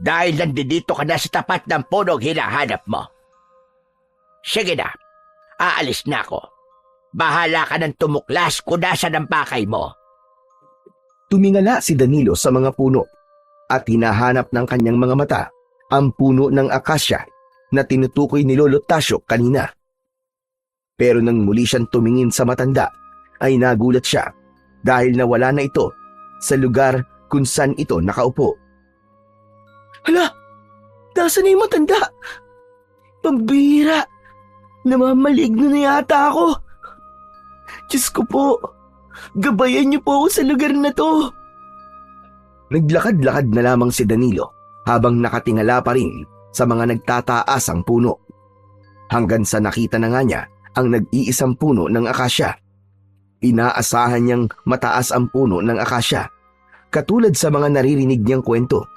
Dahil nandito ka na sa tapat ng punong hinahanap mo. Sige na, aalis na ako. Bahala ka ng tumuklas kung nasa ng pakay mo. Tumingala si Danilo sa mga puno at hinahanap ng kanyang mga mata ang puno ng akasya na tinutukoy ni Lolo Tasyo kanina. Pero nang muli siyang tumingin sa matanda, ay nagulat siya dahil nawala na ito sa lugar kung saan ito nakaupo. Hala! Nasaan na yung matanda? Pambihira! Namamaligno na yata ako! Diyos ko po! Gabayan niyo po ako sa lugar na to! Naglakad-lakad na lamang si Danilo habang nakatingala pa rin sa mga nagtataasang puno. Hanggang sa nakita na nga niya ang nag-iisang puno ng akasya. Inaasahan niyang mataas ang puno ng akasya, katulad sa mga naririnig niyang kwento.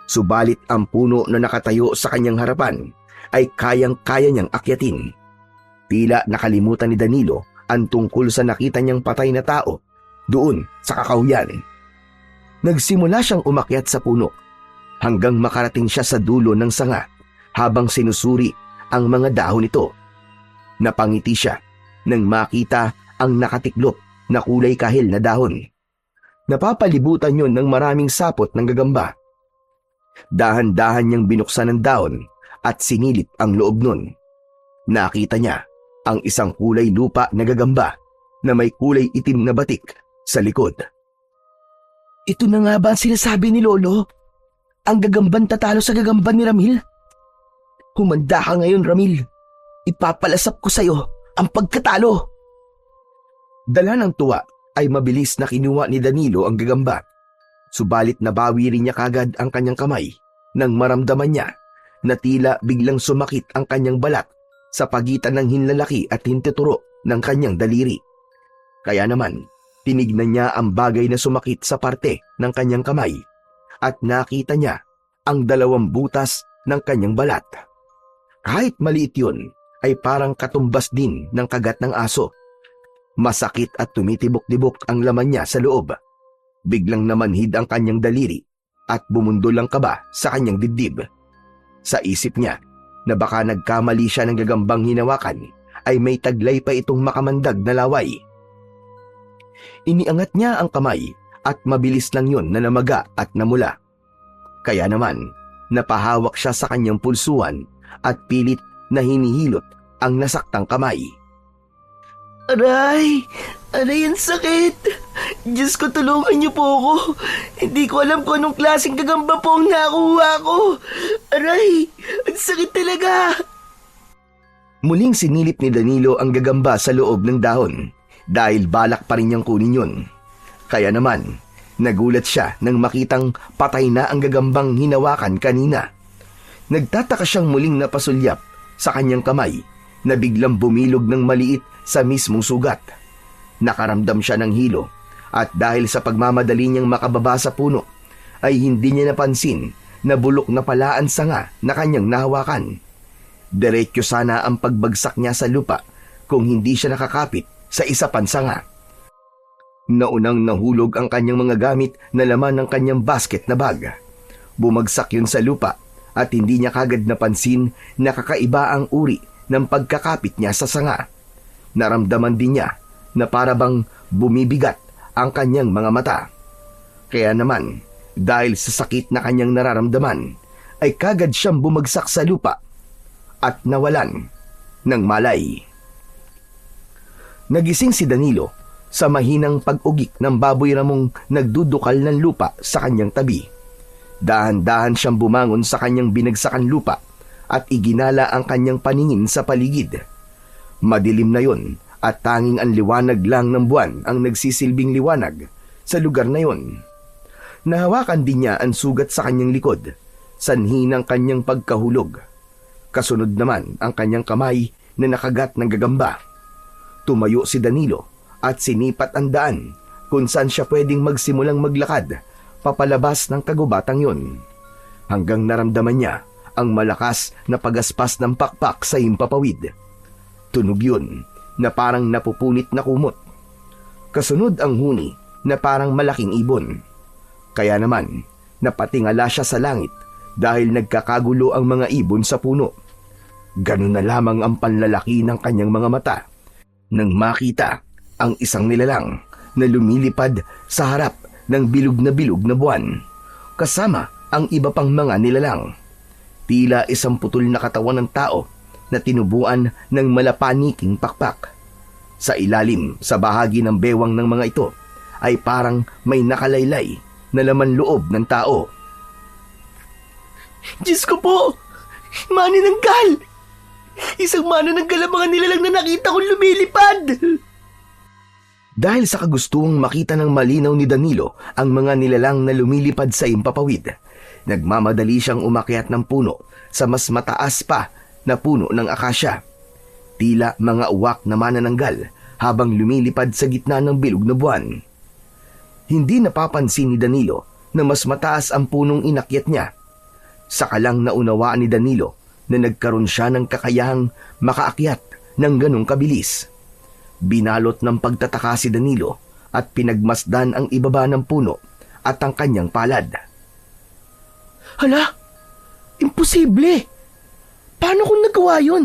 Subalit ang puno na nakatayo sa kanyang harapan ay kayang-kaya niyang akyatin. Tila nakalimutan ni Danilo ang tungkol sa nakita niyang patay na tao doon sa kakahuyan. Nagsimula siyang umakyat sa puno hanggang makarating siya sa dulo ng sanga habang sinusuri ang mga dahon nito. Napangiti siya nang makita ang nakatiklop na kulay kahil na dahon. Napapalibutan yun ng maraming sapot ng gagamba. Dahan-dahan niyang binuksan ang dahon at sinilip ang loob nun. Nakita niya ang isang kulay lupa na gagamba na may kulay itim na batik sa likod. Ito na nga ba ang sinasabi ni Lolo? Ang gagamban tatalo sa gagamban ni Ramil? Humanda ka ngayon, Ramil. Ipapalasap ko sa'yo ang pagkatalo. Dala ng tuwa ay mabilis na kinuha ni Danilo ang gagamba. Subalit nabawi rin niya kagad ang kanyang kamay nang maramdaman niya na tila biglang sumakit ang kanyang balat sa pagitan ng hinlalaki at hintuturo ng kanyang daliri. Kaya naman, tinignan niya ang bagay na sumakit sa parte ng kanyang kamay at nakita niya ang 2 butas ng kanyang balat. Kahit maliit yun, ay parang katumbas din ng kagat ng aso. Masakit at tumitibok-tibok ang laman niya sa loob. Biglang namanhid ang kanyang daliri at bumundol ang kaba sa kanyang dibdib. Sa isip niya na baka nagkamali siya ng gagambang hinawakan ay may taglay pa itong makamandag na laway. Iniangat niya ang kamay at mabilis lang yun na namaga at namula. Kaya naman, napahawak siya sa kanyang pulsuan at pilit na hinihilot ang nasaktang kamay. Aray! Aray, ang sakit! Diyos ko, tulungan niyo po ako. Hindi ko alam kung anong klaseng gagamba po ang nakuha ko. Aray! Ang sakit talaga! Muling sinilip ni Danilo ang gagamba sa loob ng dahon dahil balak pa rin niyang kunin yun. Kaya naman, nagulat siya nang makitang patay na ang gagambang hinawakan kanina. Nagtataka siyang muling napasulyap sa kanyang kamay na biglang bumilog ng maliit sa mismong sugat. Nakaramdam siya ng hilo at dahil sa pagmamadali niyang makababa sa puno ay hindi niya napansin na bulok na pala ang sanga na kanyang nahawakan. Diretso sana ang pagbagsak niya sa lupa kung hindi siya nakakapit sa isa pang sanga. Naunang nahulog ang kanyang mga gamit na laman ng kanyang basket na bag. Bumagsak yun sa lupa at hindi niya kagad napansin na kakaiba ang uri ng pagkakapit niya sa sanga. Naramdaman din niya na para bang bumibigat ang kanyang mga mata. Kaya naman, dahil sa sakit na kanyang nararamdaman, ay kagad siyang bumagsak sa lupa at nawalan ng malay. Nagising si Danilo sa mahinang pag-ugik ng baboy ramong nagdudukal ng lupa sa kanyang tabi. Dahan-dahan siyang bumangon sa kanyang binagsakan lupa at iginala ang kanyang paningin sa paligid. Madilim na yon at tanging ang liwanag lang ng buwan ang nagsisilbing liwanag sa lugar na yon. Nahawakan din niya ang sugat sa kanyang likod, sanhi ng kanyang pagkahulog. Kasunod naman ang kanyang kamay na nakagat ng gagamba. Tumayo si Danilo at sinipat ang daan kung saan siya pwedeng magsimulang maglakad papalabas ng kagubatang yon. Hanggang naramdaman niya ang malakas na pagaspas ng pakpak sa himpapawid. Tunog yun na parang napupunit na kumot. Kasunod ang huni na parang malaking ibon. Kaya naman, napatingala siya sa langit dahil nagkakagulo ang mga ibon sa puno. Ganun na lamang ang panlalaki ng kanyang mga mata nang makita ang isang nilalang na lumilipad sa harap ng bilog na buwan, kasama ang iba pang mga nilalang. Tila isang putol na katawan ng tao na tinubuan ng malapaniking pakpak. Sa ilalim, sa bahagi ng bewang ng mga ito, ay parang may nakalaylay na laman loob ng tao. Diyos ko po! Maninanggal! Isang manananggal ang mga nilalang na nakita kong lumilipad! Dahil sa kagustuang makita ng malinaw ni Danilo ang mga nilalang na lumilipad sa himpapawid, nagmamadali siyang umakyat ng puno sa mas mataas pa na puno ng akasya. Tila mga uwak na manananggal habang lumilipad sa gitna ng bilog na buwan. Hindi napapansin ni Danilo na mas mataas ang punong inakyat niya. Saka lang naunawaan ni Danilo na nagkaroon siya ng kakayahang makaakyat ng ganong kabilis. Binalot ng pagtataka si Danilo at pinagmasdan ang ibaba ng puno at ang kanyang palad. Hala! Imposible! Paano kung nagawa yun?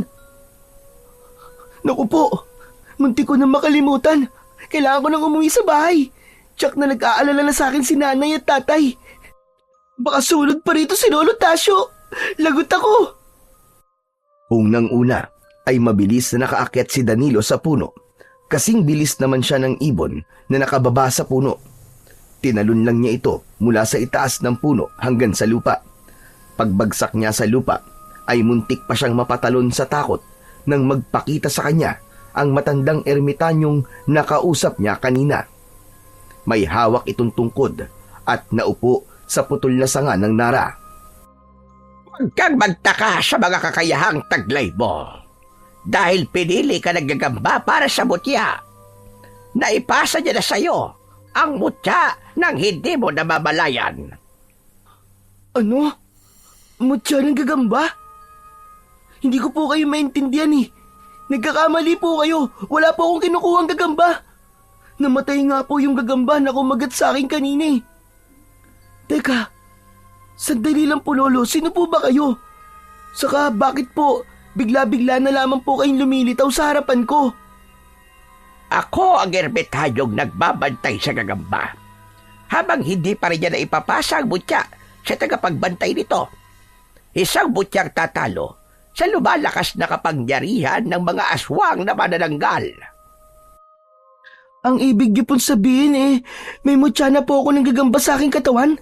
Naku po! Munti ko na makalimutan. Kailangan ko nang umuwi sa bahay. Tsak na nag-aalala na sa akin si nanay at tatay. Baka sulod pa rito si Lolo Tasyo. Lagot ako! Unang-una ay mabilis na nakaakyat si Danilo sa puno. Kasing bilis naman siya ng ibon na nakababa sa puno. Tinalon lang niya ito mula sa itaas ng puno hanggang sa lupa. Pagbagsak niya sa lupa ay muntik pa siyang mapatalon sa takot nang magpakita sa kanya ang matandang ermitanyong nakausap niya kanina. May hawak itong tungkod at naupo sa putol na sanga ng nara. Huwag kang magtaka sa mga kakayahang taglay mo. Dahil pinili ka naggagamba para sa mutya. Naipasa niya na sa'yo ang mutya nang hindi mo namamalayan. Ano? Mutya ng gagamba? Hindi ko po kayo maintindihan eh. Nagkakamali po kayo. Wala po akong kinukuhang gagamba. Namatay nga po yung gagamba na kumagat sa akin kanina eh. Teka, sandali lang po Lolo, sino po ba kayo? Saka bakit po bigla-bigla na lamang po kayong lumilitaw sa harapan ko? Ako ang ermitanyong nagbabantay sa gagamba. Habang hindi pa rin niya na ipapasa ang butya sa tagapagbantay nito. Isang butyang tatalo sa lumalakas na kapangyarihan ng mga aswang na manananggal. Ang ibig niyo pong sabihin may mutya na po ako ng gagamba sa aking katawan?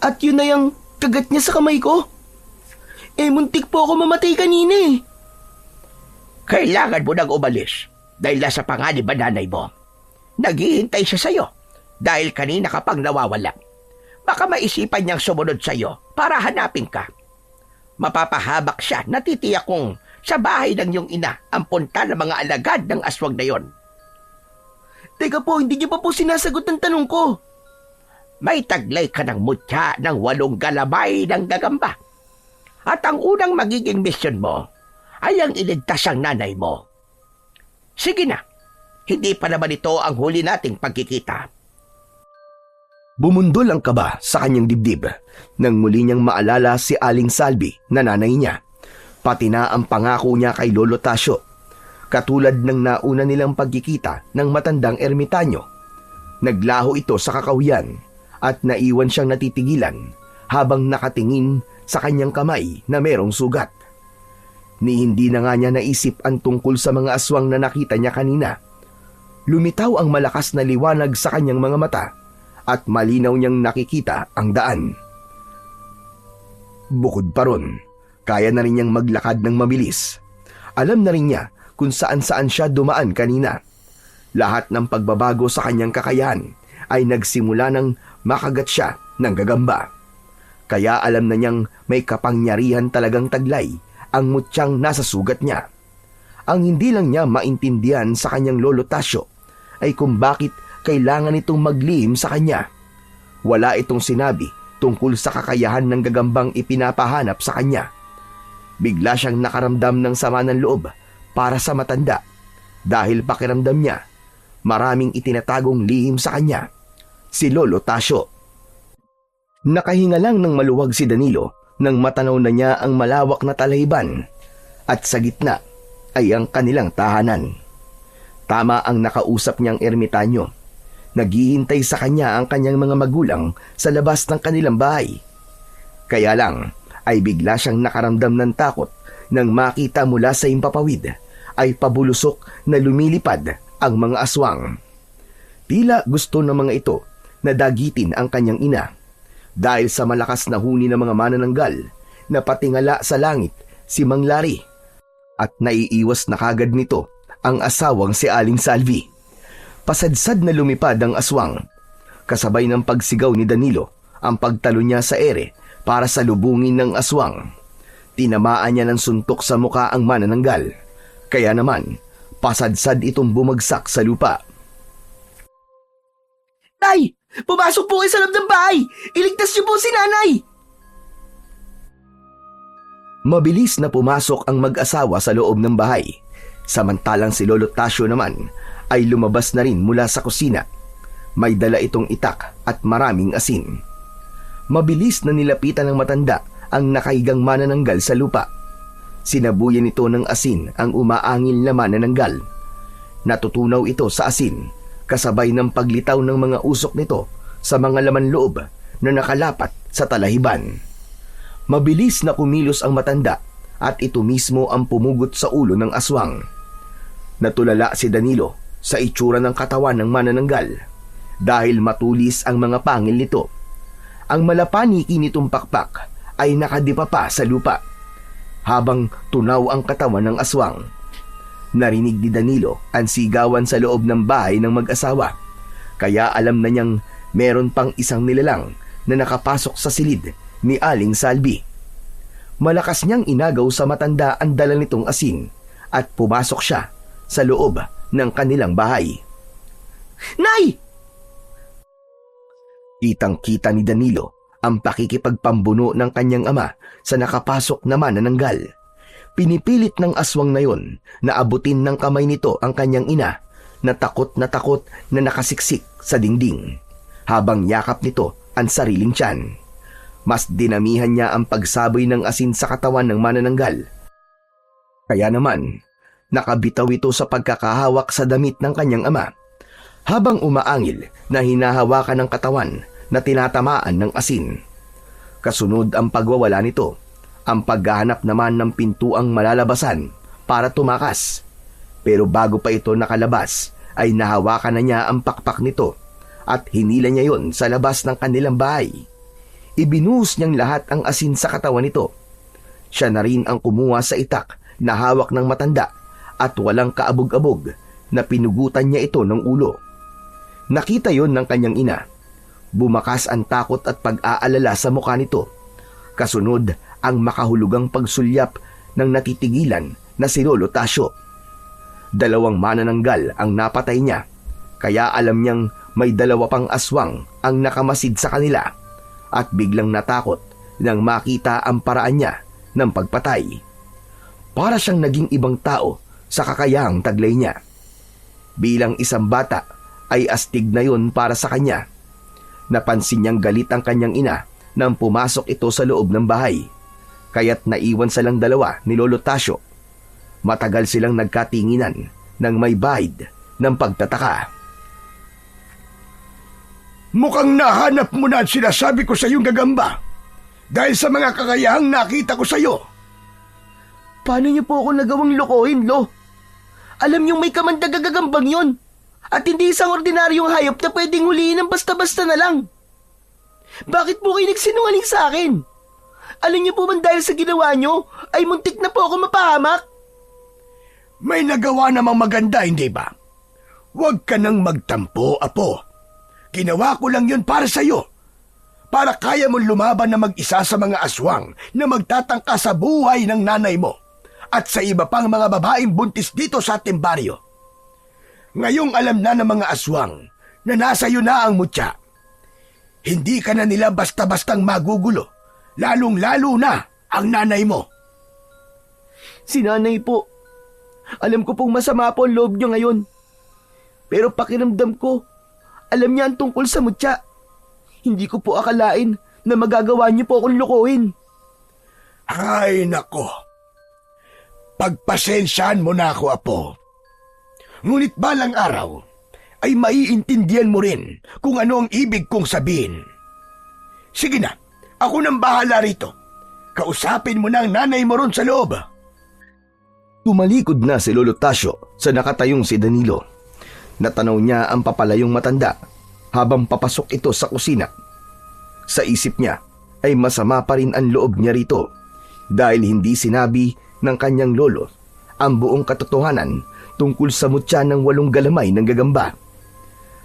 At yun na yung kagat niya sa kamay ko? Muntik po ako mamatay kanina eh. Kailangan mo nang umalis dahil nasa panganib ang nanay mo. Naghihintay siya sa'yo dahil kanina ka pang nawawala. Baka maisipan niyang sumunod sa'yo para hanapin ka. Mapapahabak siya, natitiyak kong sa bahay ng iyong ina ang punta ng mga alagad ng aswang na yon. Teka po, hindi niyo pa po sinasagot ang tanong ko. May taglay ka ng mutya ng 8 galamay ng gagamba. At ang unang magiging misyon mo ay ang iligtas ang nanay mo. Sige na, hindi pa naman ito ang huli nating pagkikita. Bumundol ang kaba sa kanyang dibdib nang muli niyang maalala si Aling Salvi na nanay niya. pati na ang pangako niya kay Lolo Tasyo. Katulad ng nauna nilang pagkikita ng matandang ermitanyo, naglaho ito sa kakahuyan at naiwan siyang natitigilan habang nakatingin sa kanyang kamay na merong sugat. Ni hindi na nga niya naisip ang tungkol sa mga aswang na nakita niya kanina. Lumitaw ang malakas na liwanag sa kanyang mga mata at malinaw niyang nakikita ang daan. Bukod pa ron, kaya na rin niyang maglakad ng mabilis. Alam na rin niya kung saan-saan siya dumaan kanina. Lahat ng pagbabago sa kanyang kakayahan ay nagsimula nang makagat siya ng gagamba. Kaya alam na niyang may kapangyarihan talagang taglay ang mutyang nasa sugat niya. Ang hindi lang niya maintindihan sa kanyang Lolo Tasyo ay kung bakit kailangan itong maglihim sa kanya. Wala itong sinabi tungkol sa kakayahan ng gagambang ipinapahanap sa kanya. Bigla siyang nakaramdam ng sama ng loob para sa matanda dahil pakiramdam niya maraming itinatagong lihim sa kanya, si Lolo Tasyo. Nakahinga lang ng maluwag si Danilo nang matanaw na niya ang malawak na talahiban at sa gitna ay ang kanilang tahanan. Tama ang nakausap niyang ermitanyo. Naghihintay sa kanya ang kanyang mga magulang sa labas ng kanilang bahay. Kaya lang ay bigla siyang nakaramdam ng takot nang makita mula sa himpapawid ay pabulusok na lumilipad ang mga aswang. Tila gusto ng mga ito na dagitin ang kanyang ina dahil sa malakas na huni ng mga manananggal na patingala sa langit si Mang Lari at naiiwas na kagad nito ang asawang si Aling Salvi. Pasadsad na lumipad ang aswang. Kasabay ng pagsigaw ni Danilo ang pagtalo niya sa ere para salubungin ng aswang. Tinamaan niya ng suntok sa muka ang manananggal. Kaya naman, pasadsad itong bumagsak sa lupa. Tay! Pumasok po kayo sa loob ng bahay! Iligtas niyo po si nanay! Mabilis na pumasok ang mag-asawa sa loob ng bahay. Samantalang si Lolo Tasyo naman ay lumabas na rin mula sa kusina. May dala itong itak at maraming asin. Mabilis na nilapitan ng matanda ang nakahigang manananggal sa lupa. Sinabuyan ito ng asin ang umaangil na manananggal. Natutunaw ito sa asin kasabay ng paglitaw ng mga usok nito sa mga laman loob na nakalapat sa talahiban. Mabilis na kumilos ang matanda at ito mismo ang pumugot sa ulo ng aswang. Natulala si Danilo sa itsura ng katawan ng manananggal dahil matulis ang mga pangil nito. Ang malapaniki nitong pakpak ay nakadipa pa sa lupa habang tunaw ang katawan ng aswang. Narinig ni Danilo ang sigawan sa loob ng bahay ng mag-asawa, kaya alam na niyang meron pang isang nilalang na nakapasok sa silid ni Aling Salvi. Malakas niyang inagaw sa matanda ang dala nitong asin at pumasok siya sa loob ng kanilang bahay. Nay! Kitang-kita ni Danilo ang pakikipagpambuno ng kanyang ama sa nakapasok na manananggal. Pinipilit ng aswang na yon na abutin ng kamay nito ang kanyang ina na takot na nakasiksik sa dingding habang yakap nito ang sariling tiyan. Mas dinamihan niya ang pagsaboy ng asin sa katawan ng manananggal. Kaya naman, nakabitaw ito sa pagkakahawak sa damit ng kanyang ama habang umaangil na hinahawakan ng katawan na tinatamaan ng asin. Kasunod ang pagwawala nito, ang paghahanap naman ng pintuang malalabasan para tumakas. Pero bago pa ito nakalabas, ay nahawakan na niya ang pakpak nito at hinila niya yon sa labas ng kanilang bahay. Ibinuhos niyang lahat ang asin sa katawan nito. Siya na rin ang kumuha sa itak na hawak ng matanda at walang kaabog-abog na pinugutan niya ito ng ulo. Nakita yon ng kanyang ina. Bumakas ang takot at pag-aalala sa mukha nito. Kasunod ang makahulugang pagsulyap ng natitigilan na si Lolo Tasyo. 2 manananggal ang napatay niya, kaya alam niyang may 2 pang aswang ang nakamasid sa kanila at biglang natakot nang makita ang paraan niya ng pagpatay. Para siyang naging ibang tao sa kakayahang taglay niya. Bilang isang bata ay astig na yun para sa kanya. Napansin niyang galit ang kanyang ina nang pumasok ito sa loob ng bahay. kaya't naiwan silang dalawa ni Lolo Tasyo. Matagal silang nagkatinginan ng may bahid ng pagtataka. Mukhang nahanap mo na ang sinasabi ko sa iyong gagamba dahil sa mga kakayahang nakita ko sa iyo. Paano niyo po ako nagawang lokohin, Lo? Alam niyong may kamandagagagambang yon at hindi isang ordinaryong hayop na pwedeng huliin ng basta-basta na lang. Bakit po kayo nagsinungaling sa akin? Alam niyo po ba dahil sa ginawa niyo ay muntik na po ako mapahamak? May nagawa namang maganda, hindi ba? Huwag ka nang magtampo, Apo. Ginawa ko lang yun para sa iyo. Para kaya mong lumaban na mag-isa sa mga aswang na magtatangka sa buhay ng nanay mo at sa iba pang mga babaeng buntis dito sa ating baryo. Ngayong alam na ng mga aswang na nasa iyo na ang mutya. Hindi ka na nila basta-bastang magugulo, lalong-lalo na ang nanay mo. Si nanay po. Alam ko pong masama po ang loob niyo ngayon. Pero pakiramdam ko, alam niya ang tungkol sa mutya. Hindi ko po akalain na magagawa niyo po akong lukuhin. Ay, nako. Pagpasensyahan mo na ako, Apo. Ngunit balang araw ay maiintindihan mo rin kung ano ang ibig kong sabihin. Sige na, ako nang bahala rito. Kausapin mo na ang nanay mo ron sa loob. Tumalikod na si Lolo Tasyo sa nakatayong si Danilo. Natanaw niya ang papalayong matanda habang papasok ito sa kusina. Sa isip niya ay masama pa rin ang loob niya rito dahil hindi sinabi ng kanyang lolo ang buong katotohanan tungkol sa mutya ng 8 galamay ng gagamba.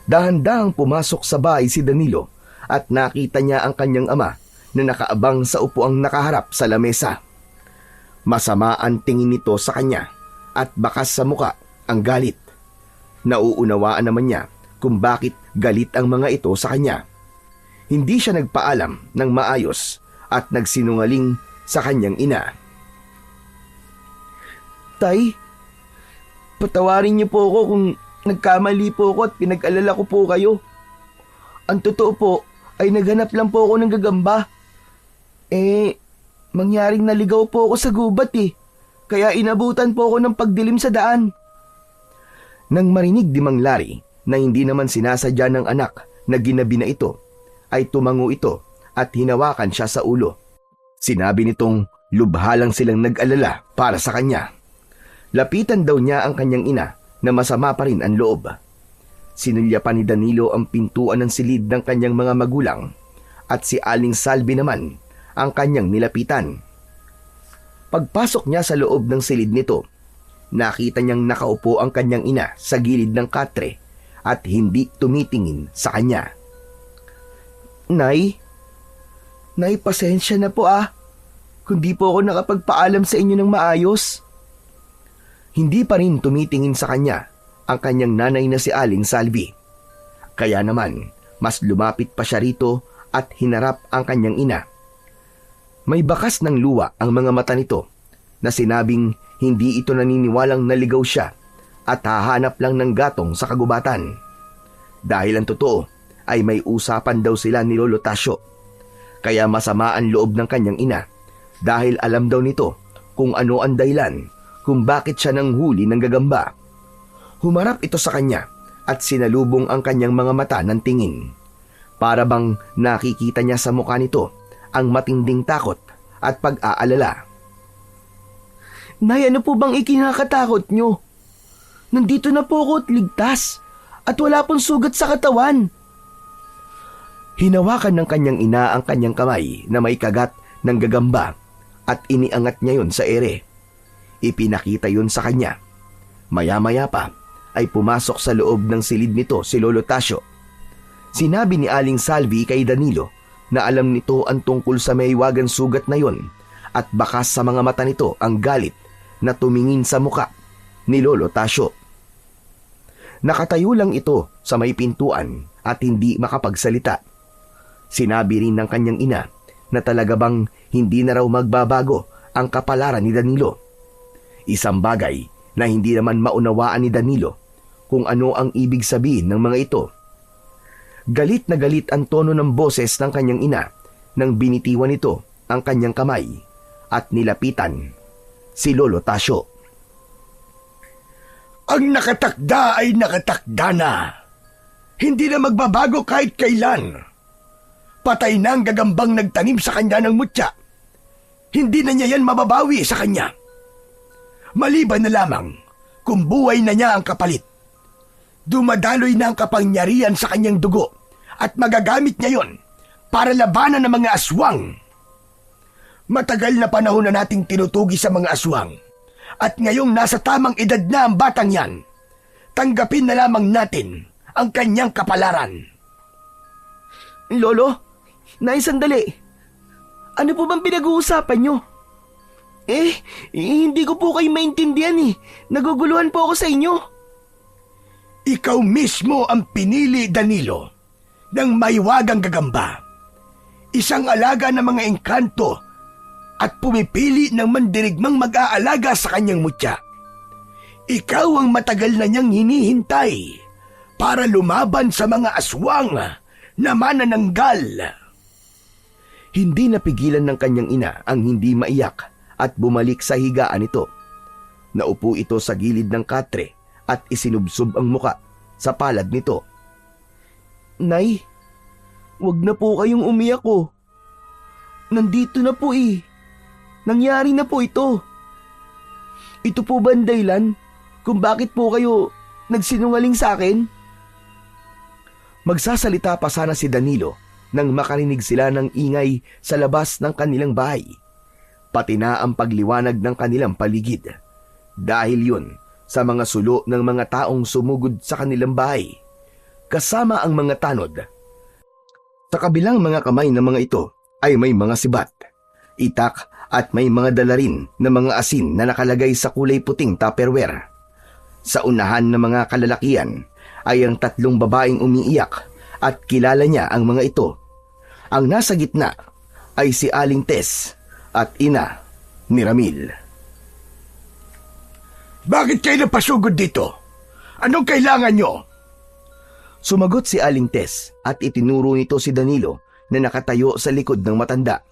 Dahan-dahang pumasok sa bahay si Danilo at nakita niya ang kanyang ama na nakaabang sa upuang nakaharap sa lamesa. Masama ang tingin nito sa kanya at bakas sa muka ang galit. Nauunawaan naman niya kung bakit galit ang mga ito sa kanya. Hindi siya nagpaalam ng maayos at nagsinungaling sa kanyang ina. Tay, patawarin niyo po ako kung nagkamali po ako at pinag-alala ko po kayo. Ang totoo po ay naghanap lang po ako ng gagamba. Mangyaring naligaw po ako sa gubat kaya inabutan po ako ng pagdilim sa daan. Nang marinig di Mang Larry na hindi naman sinasadya ng anak na ginabi na ito, ay tumango ito at hinawakan siya sa ulo. Sinabi nitong lubha lang silang nag-alala para sa kanya. Lapitan daw niya ang kanyang ina na masama pa rin ang loob. Sinilya pa ni Danilo ang pintuan ng silid ng kanyang mga magulang at si Aling Salvi naman ang kanyang nilapitan. Pagpasok niya sa loob ng silid nito, nakita niyang nakaupo ang kanyang ina sa gilid ng katre at hindi tumitingin sa kanya. Nay, pasensya na po kung di po ako nakapagpaalam sa inyo ng maayos. Hindi pa rin tumitingin sa kanya ang kanyang nanay na si Aling Salvi. Kaya naman, mas lumapit pa siya rito at hinarap ang kanyang ina. May bakas ng luwa ang mga mata nito na sinabing hindi ito naniniwalang naligaw siya at hahanap lang ng gatong sa kagubatan. Dahil ang totoo ay may usapan daw sila ni Lolo Tasyo. Kaya masama ang loob ng kanyang ina dahil alam daw nito kung ano ang dahilan kung bakit siya nanghuli ng gagamba. Humarap ito sa kanya at sinalubong ang kanyang mga mata ng tingin. Para bang nakikita niya sa mukha nito ang matinding takot at pag-aalala. Nay, ano po bang ikinakatakot nyo? Nandito na po ako at ligtas at wala pong sugat sa katawan. Hinawakan ng kanyang ina ang kanyang kamay na may kagat ng gagamba at iniangat niya yon sa ere. Ipinakita yon sa kanya. Maya-maya pa ay pumasok sa loob ng silid nito si Lolo Tasyo. Sinabi ni Aling Salvi kay Danilo na alam nito ang tungkol sa mahiwagang sugat na yon at bakas sa mga mata nito ang galit na tumingin sa muka ni Lolo Tasyo. Nakatayo lang ito sa may pintuan at hindi makapagsalita. Sinabi rin ng kanyang ina na talaga bang hindi na raw magbabago ang kapalaran ni Danilo. Isang bagay na hindi naman maunawaan ni Danilo kung ano ang ibig sabihin ng mga ito. Galit na galit ang tono ng boses ng kanyang ina nang binitiwan nito ang kanyang kamay at nilapitan si Lolo Tasyo. Ang nakatakda ay nakatakda na. Hindi na magbabago kahit kailan. Patay na ang gagambang nagtanim sa kanya ng mutya. Hindi na niya yan mababawi sa kanya. Maliban na lamang kung buhay na niya ang kapalit. Dumadaloy na ang kapangyarihan sa kanyang dugo at magagamit niya yon para labanan ng mga aswang. Matagal na panahon na nating tinutugi sa mga aswang at ngayong nasa tamang edad na ang batang yan, tanggapin na lamang natin ang kanyang kapalaran. Lolo, Nay, sandali. Ano po bang pinag-uusapan nyo? Hindi ko po kayo maintindihan eh. Naguguluhan po ako sa inyo. Ikaw mismo ang pinili, Danilo, ng maiwagang gagamba. Isang alaga ng mga engkanto at pumipili ng mandirigmang mag-aalaga sa kanyang mutya. Ikaw ang matagal na niyang hinihintay para lumaban sa mga aswang na manananggal. Hindi napigilan ng kanyang ina ang hindi maiyak at bumalik sa higaan nito. Naupo ito sa gilid ng katre at isinubsob ang muka sa palad nito. Nay, wag na po kayong umiyak ko. Nandito na po eh. Nangyari na po ito. Ito po ba ang dahilan kung bakit po kayo nagsinungaling sa akin? Magsasalita pa sana si Danilo nang makarinig sila ng ingay sa labas ng kanilang bahay. Pati na ang pagliwanag ng kanilang paligid. Dahil yun sa mga sulo ng mga taong sumugod sa kanilang bahay, kasama ang mga tanod. Sa kabilang mga kamay ng mga ito ay may mga sibat, itak at may mga dala rin na mga asin na nakalagay sa kulay puting tupperware. Sa unahan ng mga kalalakian ay ang 3 babaeng umiiyak at kilala niya ang mga ito. Ang nasa gitna ay si Aling Tess at ina ni Ramil. Bakit kayo napasugod dito? Anong kailangan nyo? Sumagot si Aling Tess at itinuro nito si Danilo na nakatayo sa likod ng matanda.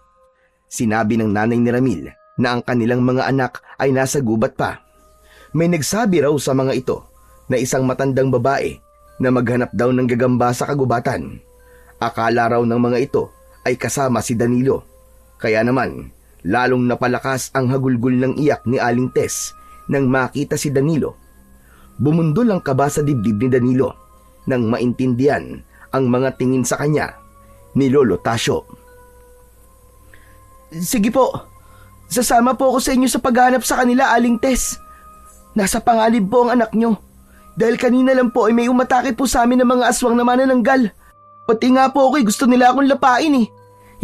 Sinabi ng nanay ni Ramil na ang kanilang mga anak ay nasa gubat pa. May nagsabi raw sa mga ito na isang matandang babae na maghanap daw ng gagamba sa kagubatan. Akala raw ng mga ito ay kasama si Danilo. Kaya naman, lalong napalakas ang hagulgol ng iyak ni Aling Tess nang makita si Danilo. Bumundol ang kaba sa dibdib ni Danilo nang maintindihan ang mga tingin sa kanya ni Lolo Tasyo. Sige po, sasama po ako sa inyo sa paghanap sa kanila, Aling Tess. Nasa panganib po ang anak nyo. Dahil kanina lang po ay may umatake po sa amin ng mga aswang na manananggal. Pati nga po ako gusto nila akong lapain eh.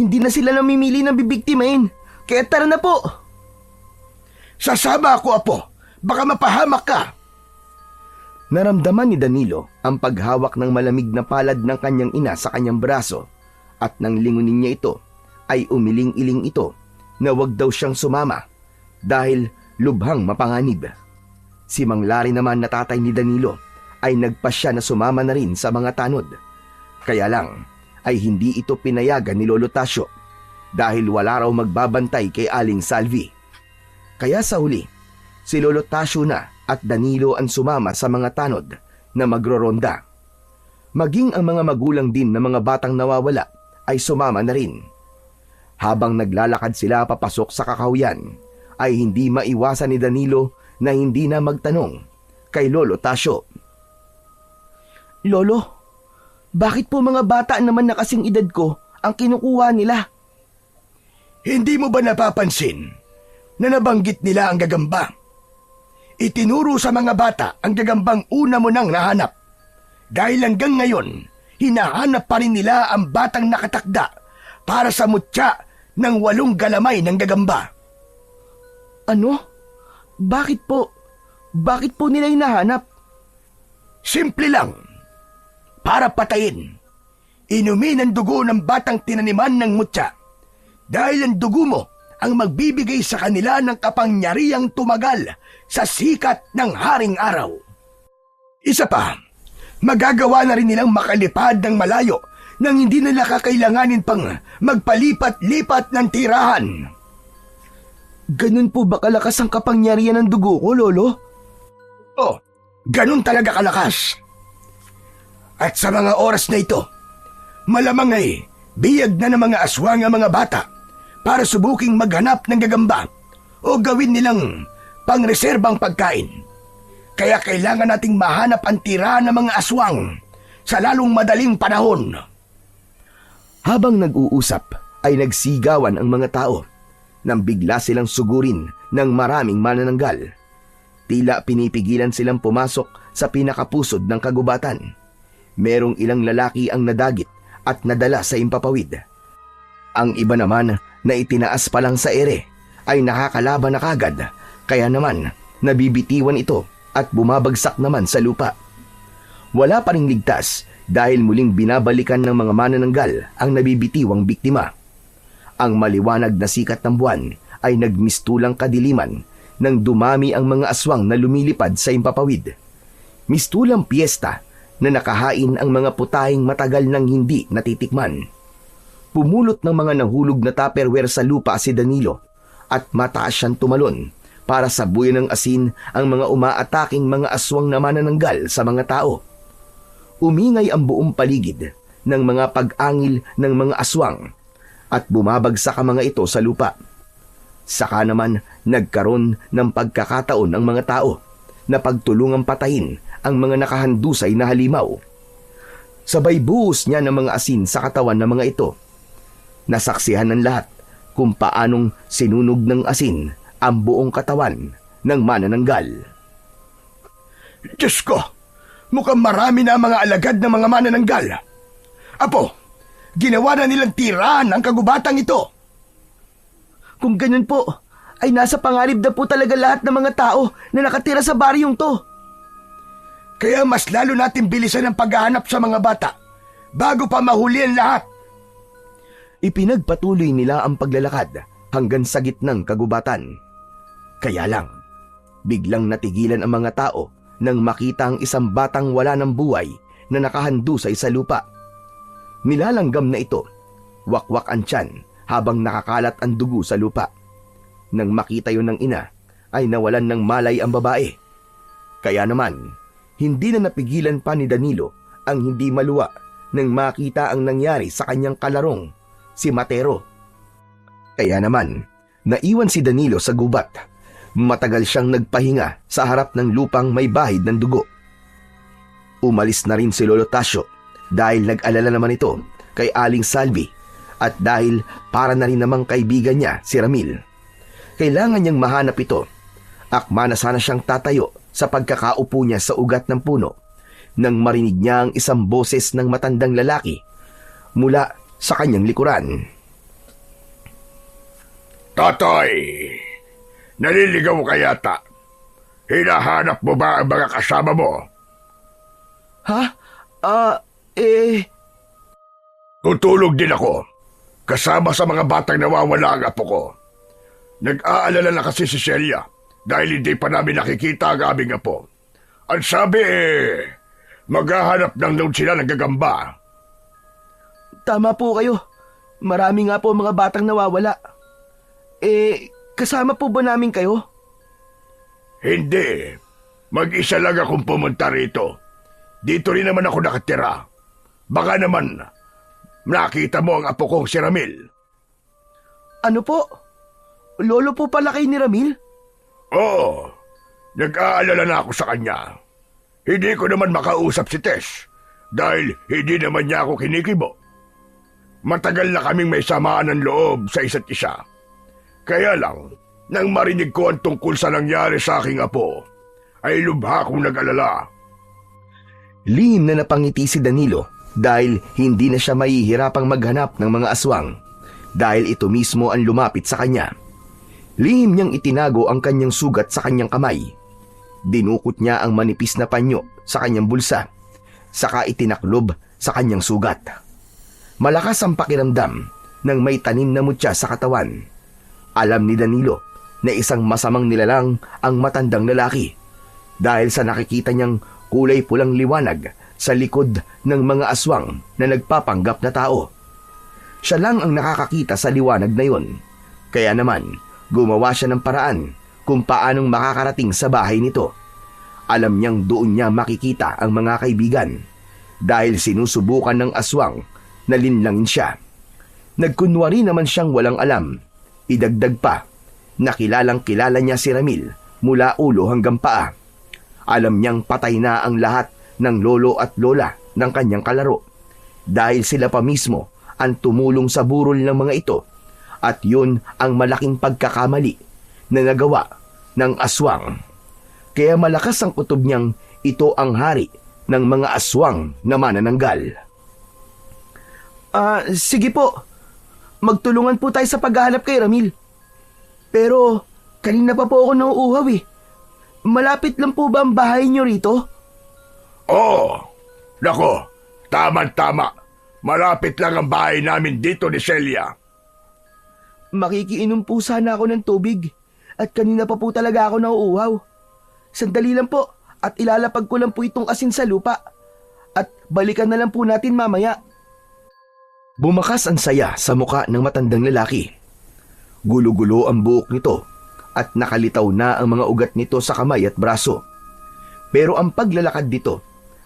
Hindi na sila namimili ng bibiktimahin. Kaya tara na po. Sasama ako, Apo. Baka mapahamak ka. Naramdaman ni Danilo ang paghawak ng malamig na palad ng kanyang ina sa kanyang braso at nang lingunin niya ito ay umiling-iling ito na wag daw siyang sumama dahil lubhang mapanganib. Si Mang Lari naman na tatay ni Danilo ay nagpasya na sumama na rin sa mga tanod. Kaya lang ay hindi ito pinayagan ni Lolo Tasyo dahil wala raw magbabantay kay Aling Salvi. Kaya sa huli, si Lolo Tasyo na at Danilo ang sumama sa mga tanod na magroronda. Maging ang mga magulang din ng mga batang nawawala ay sumama na rin. Habang naglalakad sila papasok sa kakahuyan, ay hindi maiwasan ni Danilo na hindi na magtanong kay Lolo Tasyo. Lolo, bakit po mga bata naman na kasing edad ko ang kinukuha nila? Hindi mo ba napapansin na nabanggit nila ang gagamba? Itinuro sa mga bata ang gagambang una mo nang nahanap. Dahil hanggang ngayon, hinahanap pa rin nila ang batang nakatakda para sa mutya ng 8 galamay ng gagamba. Ano? Bakit po? Bakit po nila hinahanap? Simple lang. Para patayin. Inumin ang dugo ng batang tinaniman ng mutya. Dahil ang dugo mo ang magbibigay sa kanila ng kapangyarihang tumagal sa sikat ng haring araw. Isa pa, magagawa na rin nilang makalipad ng malayo nang hindi nila kakailanganin pang magpalipat-lipat ng tirahan. Ganun po ba kalakas ang kapangyarihan ng dugo ko, Lolo? Oh, ganun talaga kalakas. At sa mga oras na ito, malamang ay biyag na ng mga aswang ang mga bata para subuking maghanap ng gagamba o gawin nilang pangreserbang pagkain. Kaya kailangan nating mahanap ang tirahan ng mga aswang sa lalong madaling panahon. Habang nag-uusap ay nagsigawan ang mga tao nang bigla silang sugurin ng maraming manananggal. Tila pinipigilan silang pumasok sa pinakapusod ng kagubatan. Merong ilang lalaki ang nadagit at nadala sa impapawid. Ang iba naman na itinaas pa lang sa ere ay nakakalaban na kagad, kaya naman nabibitiwan ito at bumabagsak naman sa lupa. Wala pa ring ligtas dahil muling binabalikan ng mga manananggal ang nabibitiwang biktima. Ang maliwanag na sikat ng buwan ay nagmistulang kadiliman nang dumami ang mga aswang na lumilipad sa impapawid. Mistulang piyesta na nakahain ang mga putahing matagal nang hindi natitikman. Pumulot ng mga nahulog na tupperware sa lupa si Danilo at mataas siyang tumalon para sabuyan ng asin ang mga umaataking mga aswang na manananggal sa mga tao. Umingay ang buong paligid ng mga pag-angil ng mga aswang at bumabagsak ang mga ito sa lupa. Saka naman nagkaroon ng pagkakataon ang mga tao na pagtulungang patayin ang mga nakahandusay na halimaw. Sabay buhos niya ng mga asin sa katawan ng mga ito. Nasaksihan ng lahat kung paanong sinunog ng asin ang buong katawan ng manananggal. Diyos ko, mukhang marami na ang mga alagad ng mga manananggal. Apo, ginawa na nilang tirahan ang kagubatang ito. Kung ganun po, ay nasa pangalib na po talaga lahat ng mga tao na nakatira sa baryong to. Kaya mas lalo natin bilisan ang paghahanap sa mga bata bago pa mahuli ang lahat. Ipinagpatuloy nila ang paglalakad hanggang sa gitnang kagubatan. Kaya lang, biglang natigilan ang mga tao nang makita ang isang batang wala ng buhay na nakahandusay sa lupa. Nilalanggam na ito, wakwak ang tiyan habang nakakalat ang dugo sa lupa. Nang makita yon ng ina, ay nawalan ng malay ang babae. Kaya naman, hindi na napigilan pa ni Danilo ang hindi maluwa nang makita ang nangyari sa kanyang kalarong, si Matero. Kaya naman, naiwan si Danilo sa gubat. Matagal siyang nagpahinga sa harap ng lupang may bahid ng dugo. Umalis na rin si Lolo Tasio dahil nag-alala naman ito kay Aling Salvi at dahil para na rin namang kaibigan niya si Ramil. Kailangan niyang mahanap ito. Akma na sana siyang tatayo sa pagkakaupo niya sa ugat ng puno nang marinig niya ang isang boses ng matandang lalaki mula sa kanyang likuran. Totoy, naliligaw ka yata. Hinahanap mo ba ang mga kasama mo? Ha? Tutulog din ako. Kasama sa mga batang nawawala ang apo ko. Nag-aalala na kasi si Celia dahil hindi pa namin nakikita ang aming apo. Ang sabi maghahanap lang daw sila ng gagamba. Tama po kayo. Marami nga po mga batang nawawala. Kasama po ba namin kayo? Hindi. Mag-isa lang akong pumunta rito. Dito rin naman ako nakatira. Baka naman nakita mo ang apo kong si Ramil. Ano po? Lolo po pala kay ni Ramil? Oo. Nag-aalala na ako sa kanya. Hindi ko naman makausap si Tess dahil hindi naman niya ako kinikibo. Matagal na kaming may samaan ng loob sa isa't isa. Kaya lang, nang marinig ko ang tungkol sa nangyari sa aking apo, ay lubha akong nag-alala. Lihim na napangiti si Danilo dahil hindi na siya mahihirapang maghanap ng mga aswang dahil ito mismo ang lumapit sa kanya. Lihim niyang itinago ang kanyang sugat sa kanyang kamay. Dinukot niya ang manipis na panyo sa kanyang bulsa, saka itinaklob sa kanyang sugat. Malakas ang pakiramdam nang may tanim na mutya sa katawan. Alam ni Danilo na isang masamang nilalang ang matandang lalaki dahil sa nakikita niyang kulay pulang liwanag sa likod ng mga aswang na nagpapanggap na tao. Siya lang ang nakakakita sa liwanag na yon. Kaya naman, gumawa siya ng paraan kung paanong makakarating sa bahay nito. Alam niyang doon niya makikita ang mga kaibigan dahil sinusubukan ng aswang na linlangin siya. Nagkunwari naman siyang walang alam. Idagdag pa na kilalang kilala niya si Ramil mula ulo hanggang paa. Alam niyang patay na ang lahat ng lolo at lola ng kanyang kalaro dahil sila pa mismo ang tumulong sa burol ng mga ito, at yun ang malaking pagkakamali na nagawa ng aswang. Kaya malakas ang kutob niyang ito ang hari ng mga aswang na manananggal. Sige po. Magtulungan po tayo sa paghahanap kay Ramil. Pero kanina pa po ako nauuhaw eh. Malapit lang po ba ang bahay niyo rito? Oo. Nako, tama-tama. Malapit lang ang bahay namin dito ni Celia. Makikiinom po sana ako ng tubig at kanina pa po talaga ako nauuhaw. Sandali lang po at ilalapag ko lang po itong asin sa lupa at balikan na lang po natin mamaya. Bumakas ang saya sa muka ng matandang lalaki. Gulo-gulo ang buhok nito at nakalitaw na ang mga ugat nito sa kamay at braso. Pero ang paglalakad dito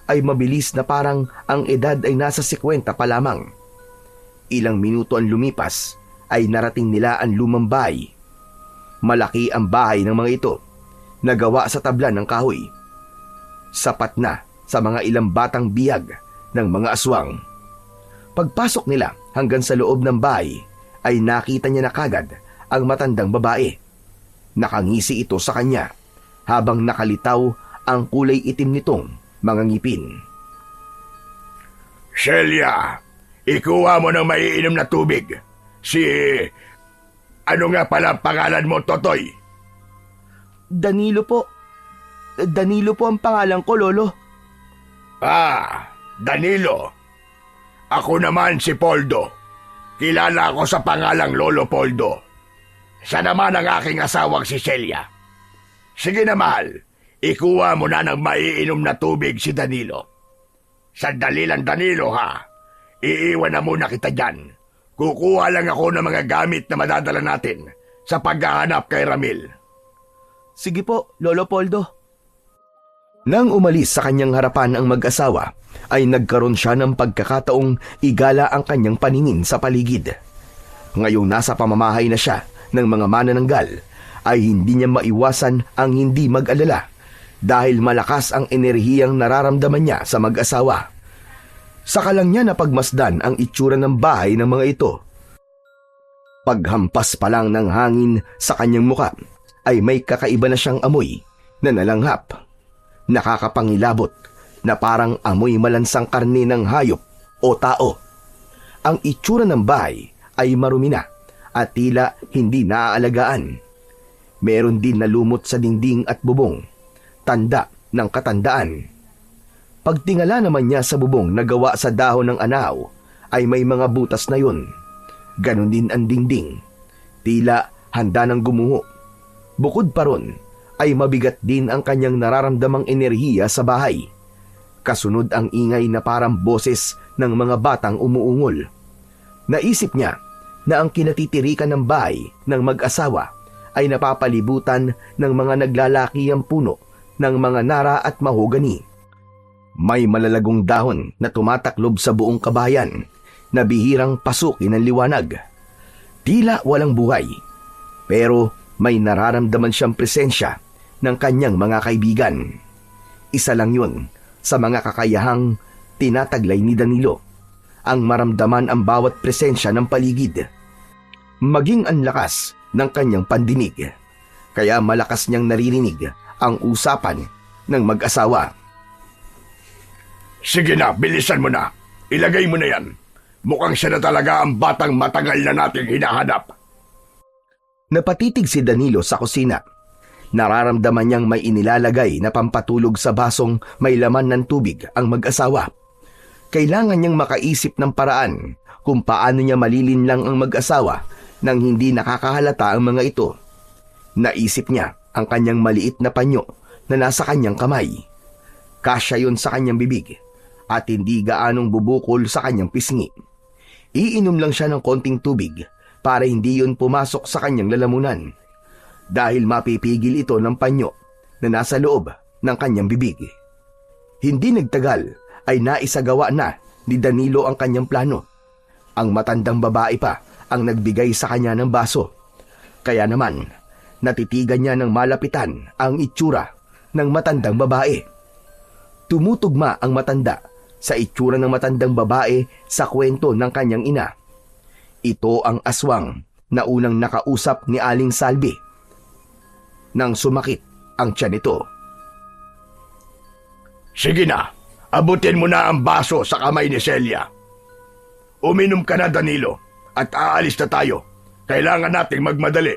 ay mabilis na parang ang edad ay nasa 50 pa lamang. Ilang minuto ang lumipas ay narating nila ang lumang bahay. Malaki ang bahay ng mga ito, nagawa sa tabla ng kahoy. Sapat na sa mga ilang batang biyag ng mga aswang. Pagpasok nila hanggang sa loob ng bahay ay nakita niya na kagad ang matandang babae. Nakangisi ito sa kanya habang nakalitaw ang kulay itim nitong mga ngipin. Celia, ikuha mo ng maiinom na tubig. Ano nga pala ang pangalan mo, Totoy? Danilo po. Danilo po ang pangalan ko, Lolo. Danilo. Ako naman si Poldo. Kilala ako sa pangalang Lolo Poldo. Siya naman ang aking asawang si Celia. Sige na, mahal. Ikuha mo na ng maiinom na tubig si Danilo. Sandali lang, Danilo, ha? Iiwan na muna kita dyan. Kukuha lang ako ng mga gamit na madadala natin sa paghahanap kay Ramil. Sige po, Lolo Poldo. Nang umalis sa kanyang harapan ang mag-asawa, ay nagkaroon siya ng pagkakataong igala ang kanyang paningin sa paligid. Ngayong nasa pamamahay na siya ng mga manananggal, ay hindi niya maiwasan ang hindi mag-alala dahil malakas ang enerhiyang nararamdaman niya sa mag-asawa. Saka lang niya napagmasdan ang itsura ng bahay ng mga ito. Paghampas pa lang ng hangin sa kanyang muka, ay may kakaiba na siyang amoy na nalanghap. Nakakapangilabot na parang amoy malansang karne ng hayop o tao. Ang itsura ng bahay ay marumi na at tila hindi naaalagaan. Meron din nalumot sa dingding at bubong, tanda ng katandaan. Pagtingala naman niya sa bubong na gawa sa dahon ng anaw, ay may mga butas na yun. Ganon din ang dingding, tila handa ng gumuho. Bukod pa ron, ay mabigat din ang kanyang nararamdamang enerhiya sa bahay. Kasunod ang ingay na parang boses ng mga batang umuungol. Naisip niya na ang kinatitirikan ng bahay ng mag-asawa ay napapalibutan ng mga naglalakiyang puno ng mga nara at mahogani. May malalagong dahon na tumataklob sa buong kabayan na bihirang pasukin ng liwanag. Tila walang buhay, pero may nararamdaman siyang presensya ng kanyang mga kaibigan. Isa lang yun sa mga kakayahang tinataglay ni Danilo, ang maramdaman ang bawat presensya ng paligid. Maging ang lakas ng kanyang pandinig, kaya malakas niyang naririnig ang usapan ng mag-asawa. Sige na, bilisan mo na. Ilagay mo na yan. Mukhang siya na talaga ang batang matagal na nating hinahanap. Napatitig si Danilo sa kusina. Nararamdaman niyang may inilalagay na pampatulog sa basong may laman ng tubig ang mag-asawa. Kailangan niyang makaisip ng paraan kung paano niya malilinlang ang mag-asawa nang hindi nakakahalata ang mga ito. Naisip niya ang kanyang maliit na panyo na nasa kanyang kamay. Kasya yun sa kanyang bibig at hindi gaanong bubukol sa kanyang pisngi. Iinom lang siya ng konting tubig para hindi yun pumasok sa kanyang lalamunan. dahil mapipigil ito ng panyo na nasa loob ng kanyang bibig. Hindi nagtagal ay naisagawa na ni Danilo ang kanyang plano. Ang matandang babae pa ang nagbigay sa kanya ng baso. Kaya naman, natitigan niya ng malapitan ang itsura ng matandang babae. Tumutugma ang matanda sa itsura ng matandang babae sa kwento ng kanyang ina. Ito ang aswang na unang nakausap ni Aling Salvi nang sumakit ang tiyan nito. Sige na, abutin mo na ang baso sa kamay ni Celia. Uminom ka na, Danilo, at aalis na tayo. Kailangan nating magmadali.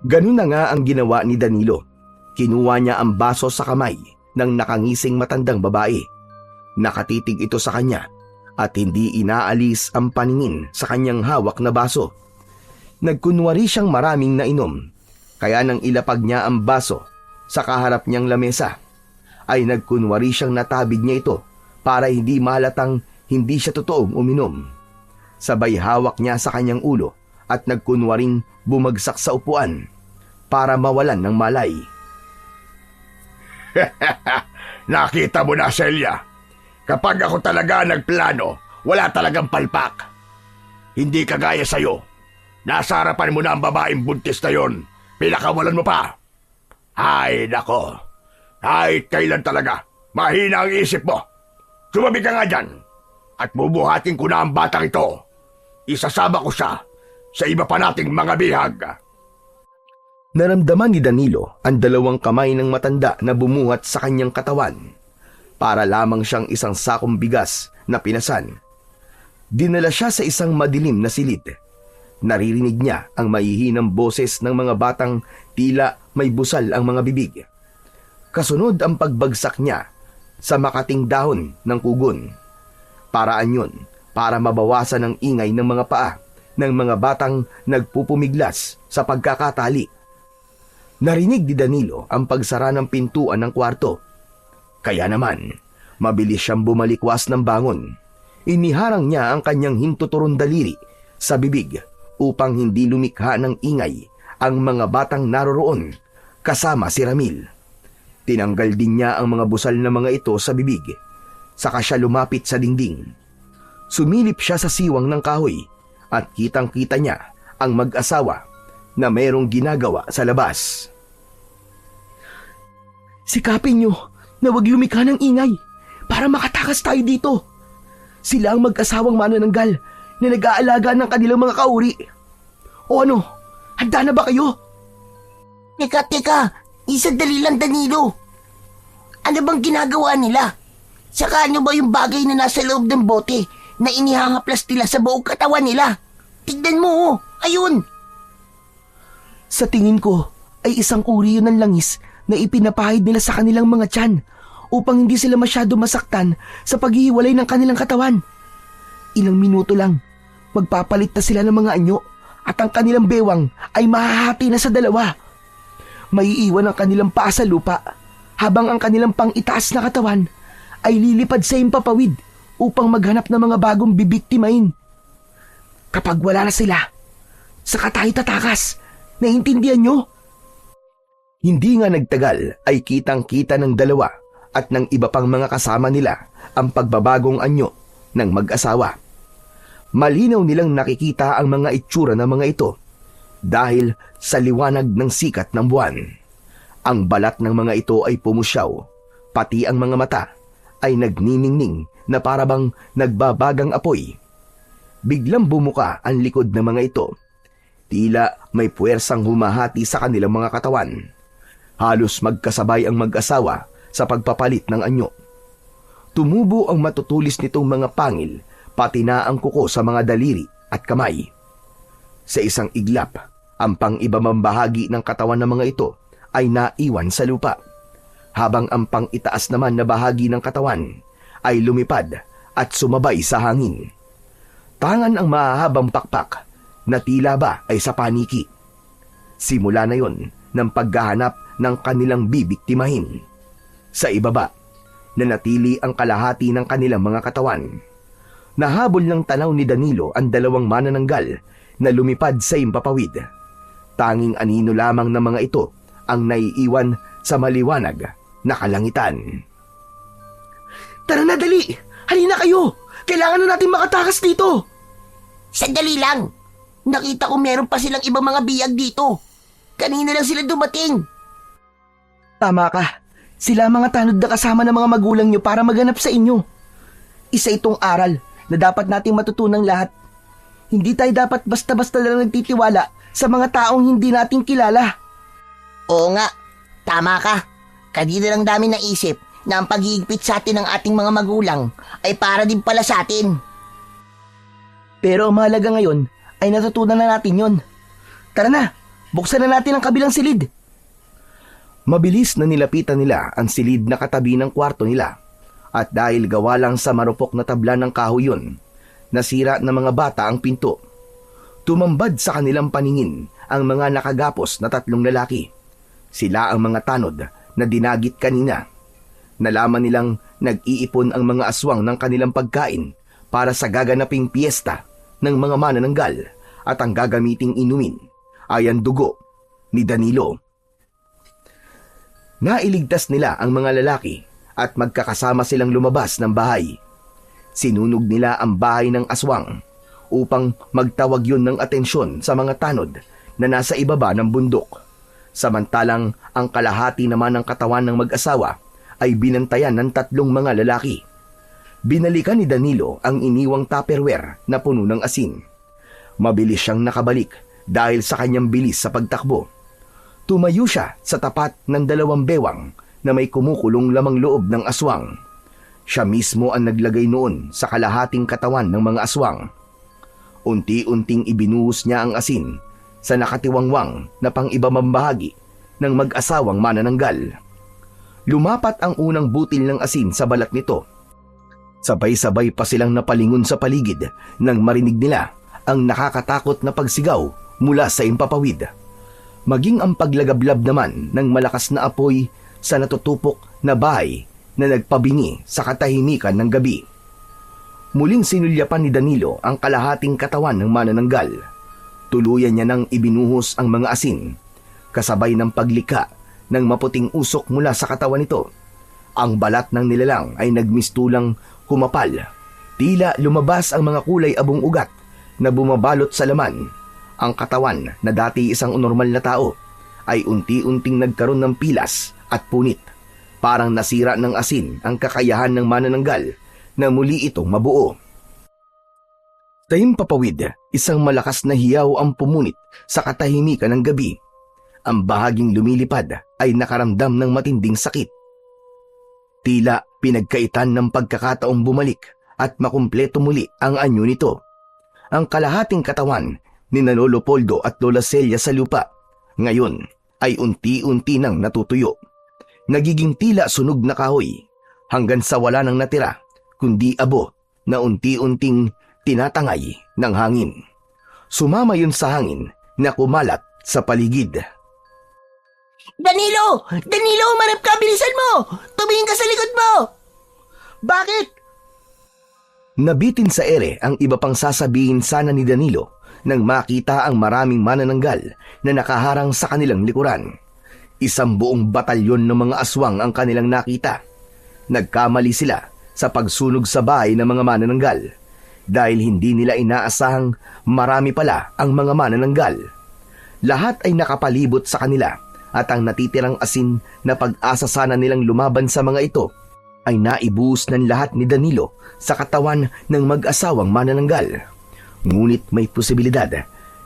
Ganun na nga ang ginawa ni Danilo. Kinuha niya ang baso sa kamay ng nakangising matandang babae. Nakatitig ito sa kanya at hindi inaalis ang paningin sa kanyang hawak na baso. Nagkunwari siyang maraming nainom, kaya nang ilapag niya ang baso sa kaharap niyang lamesa, ay nagkunwari siyang natabig niya ito para hindi mahalatang hindi siya totoong uminom. Sabay hawak niya sa kanyang ulo at nagkunwaring bumagsak sa upuan para mawalan ng malay. Nakita mo na, Celia. Kapag ako talaga nagplano, wala talagang palpak. Hindi kagaya sa'yo. Nasa harapan mo na ang babaeng buntis na yon. Pinakawalan mo pa. Ay, nako. Ay, kailan talaga. Mahina ang isip mo. Sumabi ka nga dyan. At bubuhatin ko na ang batang ito. Isasama ko siya sa iba pa nating mga bihag. Naramdaman ni Danilo ang dalawang kamay ng matanda na bumuhat sa kanyang katawan. Para lamang siyang isang sakong bigas na pinasan. Dinala siya sa isang madilim na silid. Naririnig niya ang mahihinang boses ng mga batang tila may busal ang mga bibig. Kasunod ang pagbagsak niya sa makating dahon ng kugon. Paraan yun para mabawasan ang ingay ng mga paa ng mga batang nagpupumiglas sa pagkakatali. Narinig ni Danilo ang pagsara ng pintuan ng kwarto. Kaya naman, mabilis siyang bumalikwas ng bangon. Iniharang niya ang kanyang hintuturong daliri sa bibig upang hindi lumikha ng ingay ang mga batang naroroon kasama si Ramil. Tinanggal din niya ang mga busal na mga ito sa bibig. Saka siya lumapit sa dingding. Sumilip siya sa siwang ng kahoy at kitang-kita niya ang mag-asawa na mayroong ginagawa sa labas. Sikapin niyo na huwag lumikha ng ingay para makatakas tayo dito. Sila ang mag-asawang manananggal na nag-aalaga ng kanilang mga kauri. O ano, handa na ba kayo? Teka, isandali lang, Danilo. Ano bang ginagawa nila? Saka ano ba yung bagay na nasa loob ng bote na inihangaplas nila sa buong katawan nila? Tignan mo, ayun. Sa tingin ko ay isang uri yun ng langis na ipinapahid nila sa kanilang mga tiyan upang hindi sila masyado masaktan sa paghihiwalay ng kanilang katawan. Ilang minuto lang, magpapalit na sila ng mga anyo at ang kanilang bewang ay mahahati na sa dalawa. Maiiwan ang kanilang paa sa lupa habang ang kanilang pang-itaas na katawan ay lilipad sa impapawid upang maghanap ng mga bagong bibiktimahin. Kapag wala na sila, saka tayo tatakas. Naiintindihan nyo? Hindi nga nagtagal ay kitang-kita ng dalawa at ng iba pang mga kasama nila ang pagbabagong anyo ng mag-asawa. Malinaw nilang nakikita ang mga itsura ng mga ito dahil sa liwanag ng sikat ng buwan. Ang balat ng mga ito ay pumusyaw, pati ang mga mata ay nagniningning na parabang nagbabagang apoy. Biglang bumuka ang likod ng mga ito. Tila may puwersang humahati sa kanilang mga katawan. Halos magkasabay ang mag-asawa sa pagpapalit ng anyo. Tumubo ang matutulis nitong mga pangil, pati na ang kuko sa mga daliri at kamay. Sa isang iglap, ang pang-ibang bahagi ng katawan ng mga ito ay naiwan sa lupa, habang ang pang-itaas naman na bahagi ng katawan ay lumipad at sumabay sa hangin. Tangan ang mahahabang pakpak na tila ba ay sa paniki. Simula na yon ng paghahanap ng kanilang bibiktimahin. Sa ibaba, nanatili ang kalahati ng kanilang mga katawan. Nahabol ng tanaw ni Danilo ang dalawang manananggal na lumipad sa impapawid. Tanging anino lamang ng mga ito ang naiiwan sa maliwanag na kalangitan. Tara na, dali! Halina kayo! Kailangan na natin makatakas dito! Sandali lang. Nakita ko meron pa silang ibang mga biyag dito. Kanina lang sila dumating. Tama ka. Sila ang mga tanod na kasama ng mga magulang nyo para maganap sa inyo. Isa itong aral na dapat nating matutunang lahat. Hindi tayo dapat basta-basta lang nagtitiwala sa mga taong hindi nating kilala. Oo nga, tama ka. Kanina lang namin naisip na ang pag-iigpit sa atin ng ating mga magulang ay para din pala sa atin. Pero ang mahalaga ngayon ay natutunan na natin yon. Tara na, buksan na natin ang kabilang silid. Mabilis na nilapitan nila ang silid na katabi ng kwarto nila at dahil gawa lang sa marupok na tabla ng kahoy yun, nasira ng mga bata ang pinto. Tumambad sa kanilang paningin ang mga nakagapos na 3 lalaki. Sila ang mga tanod na dinagit kanina. Nalaman nilang nag-iipon ang mga aswang ng kanilang pagkain para sa gaganaping piyesta ng mga manananggal at ang gagamiting inumin ay ang dugo ni Danilo. Nailigtas nila ang mga lalaki at magkakasama silang lumabas ng bahay. Sinunog nila ang bahay ng aswang upang magtawag yun ng atensyon sa mga tanod na nasa ibaba ng bundok. Samantalang ang kalahati naman ng katawan ng mag-asawa ay binantayan ng 3 mga lalaki. Binalikan ni Danilo ang iniwang tupperware na puno ng asin. Mabilis siyang nakabalik dahil sa kanyang bilis sa pagtakbo. Tumayo siya sa tapat ng 2 bewang na may kumukulong lamang loob ng aswang. Siya mismo ang naglagay noon sa kalahating katawan ng mga aswang. Unti-unting ibinuhos niya ang asin sa nakatiwangwang na pang-ibang bahagi ng mag-asawang manananggal. Lumapat ang unang butil ng asin sa balat nito. Sabay-sabay pa silang napalingon sa paligid nang marinig nila ang nakakatakot na pagsigaw mula sa impapawid. Maging ang paglagablab naman ng malakas na apoy sa natutupok na bahay na nagpabingi sa katahimikan ng gabi. Muling sinulyapan ni Danilo ang kalahating katawan ng manananggal. Tuluyan niya nang ibinuhos ang mga asin, kasabay ng paglikha ng maputing usok mula sa katawan nito. Ang balat ng nilalang ay nagmistulang humapal. Tila lumabas ang mga kulay abong ugat na bumabalot sa laman. Ang katawan na dati isang normal na tao ay unti-unting nagkaroon ng pilas at punit. Parang nasira ng asin ang kakayahan ng manananggal na muli itong mabuo. Sa himpapawid, isang malakas na hiyaw ang pumunit sa katahimikan ng gabi. Ang bahaging lumilipad ay nakaramdam ng matinding sakit. Tila pinagkaitan ng pagkakataong bumalik at makumpleto muli ang anyo nito. Ang kalahating katawan ni Lolo Poldo at Lola Celia sa lupa ngayon ay unti-unti nang natutuyo. Nagiging tila sunog na kahoy hanggang sa wala nang natira kundi abo na unti-unting tinatangay ng hangin. Sumama yun sa hangin na kumalat sa paligid. Danilo! Danilo, umarap ka! Bilisan mo! Tumingin ka sa likod mo! Bakit? Nabitin sa ere ang iba pang sasabihin sana ni Danilo nang makita ang maraming manananggal na nakaharang sa kanilang likuran. Isang buong batalyon ng mga aswang ang kanilang nakita. Nagkamali sila sa pagsunog sa bahay ng mga manananggal dahil hindi nila inaasahang marami pala ang mga manananggal. Lahat ay nakapalibot sa kanila at ang natitirang asin na pag-asa sana nilang lumaban sa mga ito ay naibuhos ng lahat ni Danilo sa katawan ng mag-asawang manananggal. Ngunit may posibilidad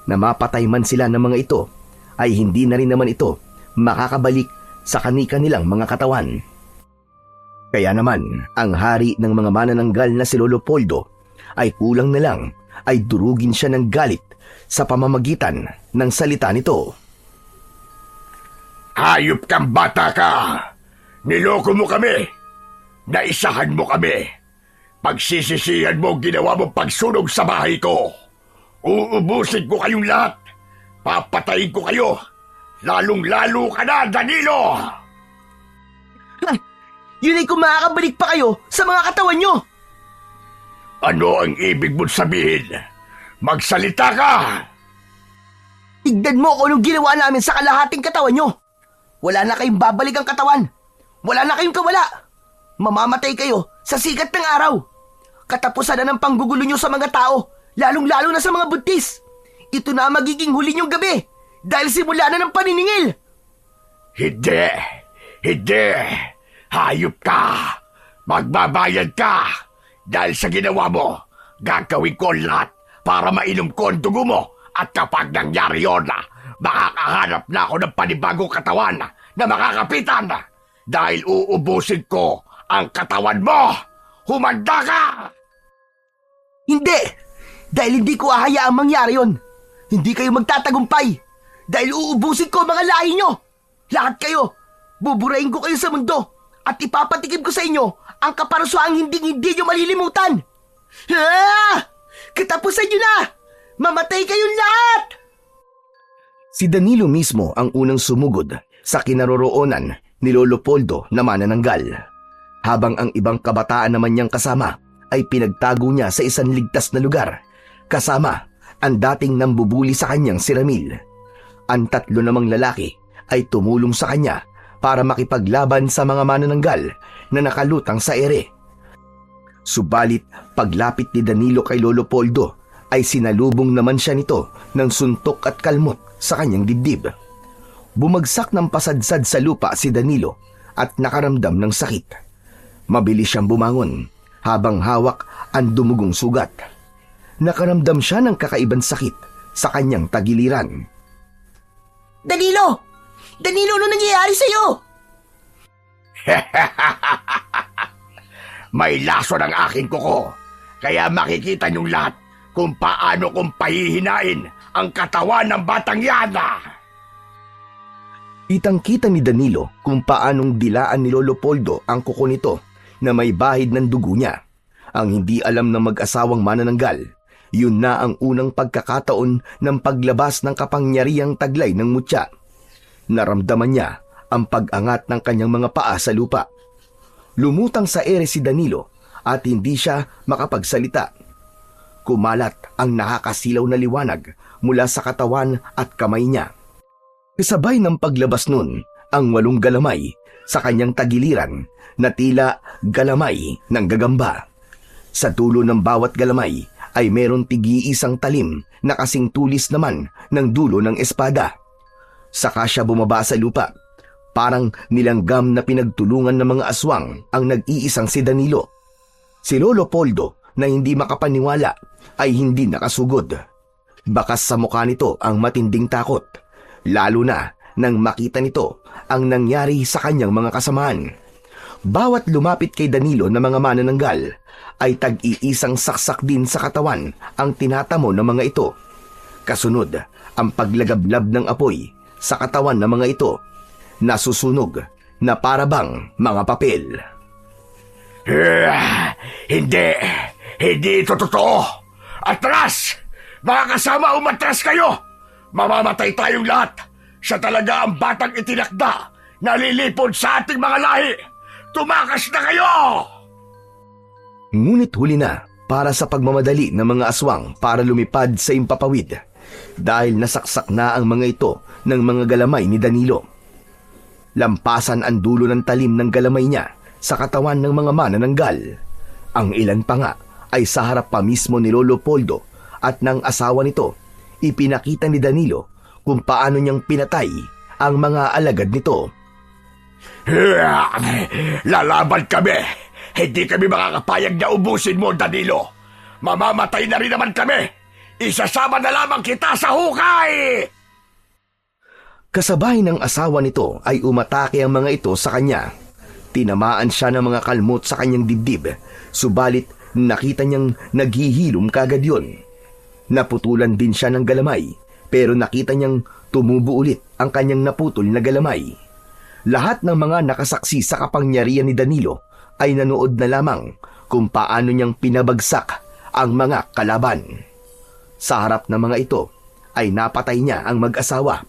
na mapatay man sila ng mga ito ay hindi na rin naman ito makakabalik sa kani-kanilang mga katawan. Kaya naman ang hari ng mga manananggal na si Lolo Poldo ay kulang na lang ay durugin siya ng galit sa pamamagitan ng salita nito. Hayop kang bata ka! Niloko mo kami! Naisahan mo kami! Pagsisisihan mo ginawa mong pagsunog sa bahay ko! Uubusin ko kayong lahat! Papatayin ko kayo! Lalong-lalo ka na, Danilo! Yun ay kung makakabalik pa kayo sa mga katawan nyo! Ano ang ibig mong sabihin? Magsalita ka! Tignan mo kung anong ginawa namin sa kalahating katawan nyo. Wala na kayong babalik ang katawan. Wala na kayong kawala. Mamamatay kayo sa sikat ng araw. Katapusan na ng panggugulo nyo sa mga tao, lalong-lalo na sa mga buntis. Ito na magiging huli nyong gabi dahil simula na ng paniningil. Hindi! Hindi! Hayop ka! Magbabayad ka! Dahil sa ginawa mo, gagawin ko lahat para mainom ko ang dugo mo. At kapag nangyari yun, makakahanap na ako ng panibagong katawan na makakapitan. Dahil uubusin ko ang katawan mo! Humanda ka! Hindi! Dahil hindi ko hahayaang mangyari yon. Hindi kayo magtatagumpay. Dahil uubusin ko ang mga lahi nyo. Lahat kayo. Buburahin ko kayo sa mundo. At ipapatikim ko sa inyo ang kaparusaang hindi nyo malilimutan. Katapusan nyo na! Mamatay kayong lahat! Si Danilo mismo ang unang sumugod sa kinaroroonan ni Lolo Poldo na manananggal, habang ang ibang kabataan naman niyang kasama ay pinagtago niya sa isang ligtas na lugar, kasama ang dating nambubuli sa kanyang si Ramil. Ang tatlo namang lalaki ay tumulong sa kanya para makipaglaban sa mga manananggal na nakalutang sa ere. Subalit paglapit ni Danilo kay Lolo Poldo ay sinalubong naman siya nito ng suntok at kalmot sa kanyang dibdib. Bumagsak ng pasadsad sa lupa si Danilo at nakaramdam ng sakit. Mabilis siyang bumangon habang hawak ang dumugong sugat. Nakaramdam siya ng kakaibang sakit sa kanyang tagiliran. Danilo! Danilo, ano nangyayari sa'yo? May laso ng aking kuko, kaya makikita niyong lahat kung paano kong pahihinain ang katawan ng batang yana. Kitang-kita ni Danilo kung paanong dilaan ni Lolo Poldo ang kuko nito na may bahid ng dugo niya. Ang hindi alam ng mag-asawang manananggal, yun na ang unang pagkakataon ng paglabas ng kapangyarihang taglay ng mutya. Naramdaman niya ang pag-angat ng kanyang mga paa sa lupa. Lumutang sa ere si Danilo at hindi siya makapagsalita. Kumalat ang nakakasilaw na liwanag mula sa katawan at kamay niya. Kasabay ng paglabas nun, ang 8 galamay sa kanyang tagiliran na tila galamay ng gagamba. Sa dulo ng bawat galamay ay meron tigi-isang talim na kasing tulis naman ng dulo ng espada. Saka siya bumaba sa lupa. Parang nilanggam na pinagtulungan ng mga aswang ang nag-iisang si Danilo. Si Lolo Poldo na hindi makapaniwala ay hindi nakasugod. Bakas sa mukha nito ang matinding takot, lalo na nang makita nito ang nangyari sa kanyang mga kasamaan. Bawat lumapit kay Danilo na mga manananggal ay tag-iisang saksak din sa katawan ang tinatamo ng mga ito. Kasunod ang paglagablab ng apoy sa katawan ng mga ito, nasusunog na parabang mga papel. Hindi ito totoo. Atras! Mga kasama, umatras kayo! Mamamatay tayong lahat. Siya talaga ang batang itinakda na lilipod sa ating mga lahi. Tumakas na kayo! Ngunit huli na para sa pagmamadali ng mga aswang para lumipad sa impapawid dahil nasaksak na ang mga ito ng mga galamay ni Danilo. Lampasan ang dulo ng talim ng galamay niya sa katawan ng mga manananggal. Ang ilan pa nga ay sa harap pa mismo ni Lolo Poldo at ng asawa nito. Ipinakita ni Danilo kung paano niyang pinatay ang mga alagad nito. Lalaban kami! Hindi kami makakapayag na ubusin mo, Danilo. Mamamatay na rin naman kami. Isasama na lamang kita sa hukay! Kasabay ng asawa nito ay umatake ang mga ito sa kanya. Tinamaan siya ng mga kalmot sa kanyang dibdib, subalit nakita niyang naghihilom kagad yun. Naputulan din siya ng galamay, pero nakita niyang tumubo ulit ang kanyang naputol na galamay. Lahat ng mga nakasaksi sa kapangyarihan ni Danilo ay nanood na lamang kung paano niyang pinabagsak ang mga kalaban. Sa harap ng mga ito ay napatay niya ang mag-asawa.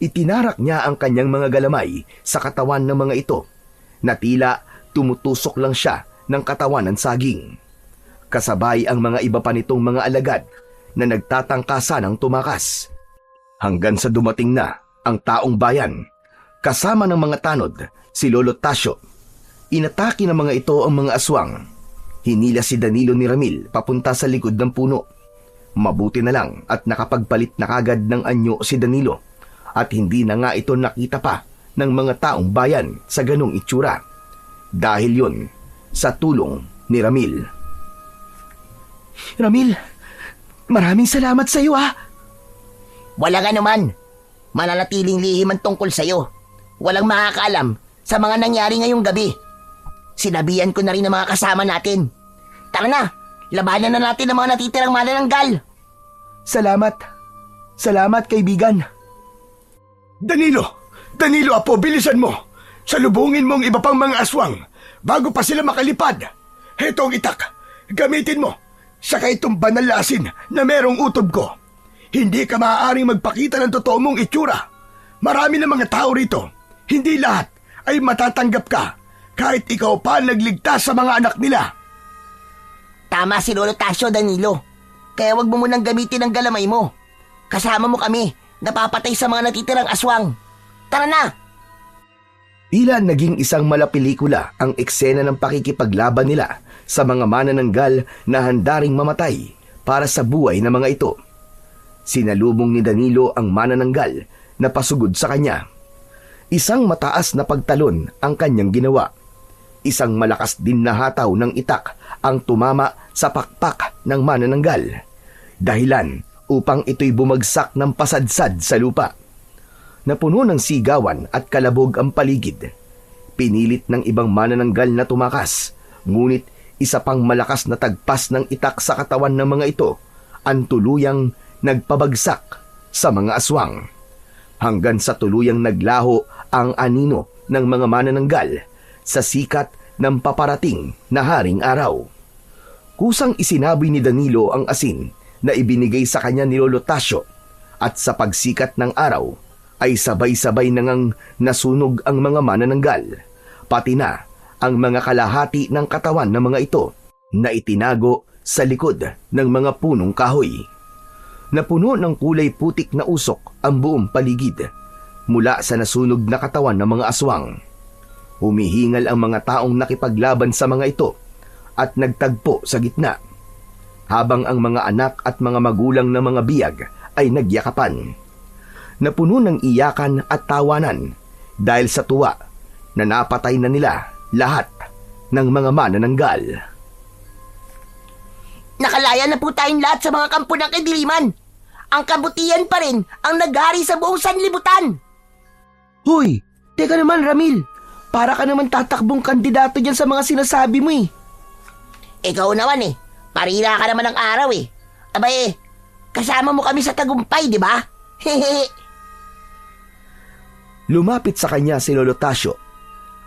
Itinarak niya ang kanyang mga galamay sa katawan ng mga ito na tila tumutusok lang siya ng katawan ng saging. Kasabay ang mga iba pa nitong mga alagad na nagtatangka sanang tumakas. Hanggang sa dumating na ang taong bayan, kasama ng mga tanod, si Lolo Tasyo. Inatake ng mga ito ang mga aswang. Hinila si Danilo ni Ramil papunta sa likod ng puno. Mabuti na lang at nakapagpalit na kagad ng anyo si Danilo at hindi na nga ito nakita pa ng mga taong bayan sa ganong itsura. Dahil yun sa tulong ni Ramil. Ramil, maraming salamat sa iyo Walang anuman. Mananatiling lihim ang tungkol sa'yo. Walang makakaalam sa mga nangyari ngayong gabi. Sinabihan ko na rin ang mga kasama natin. Tara na, labanan na natin ang mga natitirang manananggal. Salamat. Salamat, kaibigan. Danilo! Danilo, apo, bilisan mo! Salubungin mo ang iba pang mga aswang bago pa sila makalipad. Heto ang itak. Gamitin mo. Saka itong banal na asin na merong utob ko. Hindi ka maaaring magpakita ng totoo mong itsura. Marami na mga tao rito. Hindi lahat ay matatanggap ka kahit ikaw pa nagligtas sa mga anak nila. Tama si Lolo Tasyo, Danilo. Kaya wag mo munang gamitin ang galamay mo. Kasama mo kami, napapatay sa mga natitirang aswang. Tara na! Tila naging isang malapelikula ang eksena ng pakikipaglaban nila sa mga manananggal na handaring mamatay para sa buhay ng mga ito. Sinalubong ni Danilo ang manananggal na pasugod sa kanya. Isang mataas na pagtalon ang kanyang ginawa. Isang malakas din na hataw ng itak ang tumama sa pakpak ng manananggal. Dahilan upang ito'y bumagsak ng pasadsad sa lupa. Napuno ng sigawan at kalabog ang paligid. Pinilit ng ibang manananggal na tumakas, ngunit isa pang malakas na tagpas ng itak sa katawan ng mga ito ang tuluyang nagpabagsak sa mga aswang. Hanggang sa tuluyang naglaho ang anino ng mga manananggal sa sikat ng paparating na haring araw. Kusang isinaboy ni Danilo ang asin na ibinigay sa kanya ni Lolo Tasyo at sa pagsikat ng araw ay sabay-sabay nangang nasunog ang mga manananggal, pati na ang mga kalahati ng katawan ng mga ito na itinago sa likod ng mga punong kahoy. Napuno ng kulay putik na usok ang buong paligid mula sa nasunog na katawan ng mga aswang. Humihingal ang mga taong nakipaglaban sa mga ito at nagtagpo sa gitna, habang ang mga anak at mga magulang ng mga biyag ay nagyakapan. Napuno ng iyakan at tawanan dahil sa tuwa na napatay na nila lahat ng mga manananggal. Nakalaya na po tayong lahat sa mga kampo ng kadiliman. Ang kabutihan pa rin ang naghari sa buong sanlibutan. Hoy, teka naman Ramil. Para ka naman tatakbong kandidato dyan sa mga sinasabi mo Ikaw naman parira ka naman ng araw Abay, kasama mo kami sa tagumpay, di ba? Lumapit sa kanya si Lolo Tasyo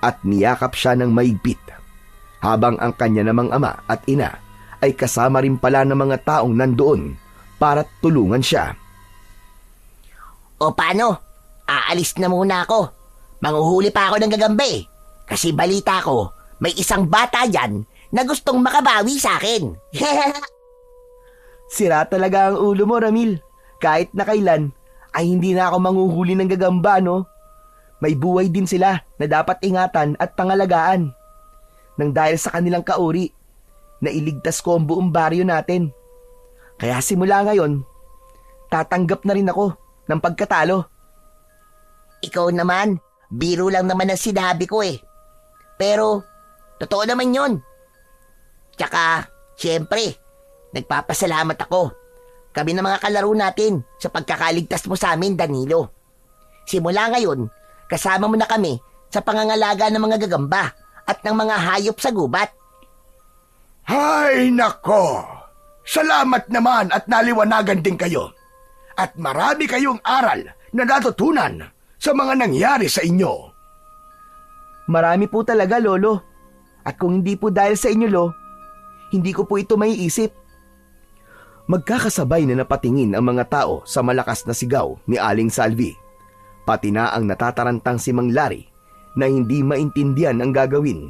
at niyakap siya ng maigpit, habang ang kanya namang ama at ina ay kasama rin pala ng mga taong nandoon para tulungan siya. O paano? Aalis na muna ako. Manguhuli pa ako ng gagamba Kasi balita ko, may isang bata dyan na gustong makabawi sa akin. Sira talaga ang ulo mo, Ramil. Kahit na kailan, ay hindi na ako manguhuli ng gagamba, no? May buhay din sila na dapat ingatan at pangalagaan. Nang dahil sa kanilang kauri, nailigtas ko ang buong baryo natin. Kaya simula ngayon, tatanggap na rin ako ng pagkatalo. Ikaw naman, biro lang naman ang sinabi ko Pero, totoo naman yon. Tsaka, siyempre, nagpapasalamat ako. Kami ng mga kalaro natin sa pagkakaligtas mo sa amin, Danilo. Simula ngayon, kasama mo na kami sa pangangalaga ng mga gagamba at ng mga hayop sa gubat. Hay nako! Salamat naman at naliwanagan din kayo. At marami kayong aral na natutunan sa mga nangyari sa inyo. Marami po talaga, Lolo. At kung hindi po dahil sa inyo, hindi ko po ito maiisip. Magkakasabay na napatingin ang mga tao sa malakas na sigaw ni Aling Salvi. Pati na ang natatarantang si Mang Larry na hindi maintindihan ang gagawin.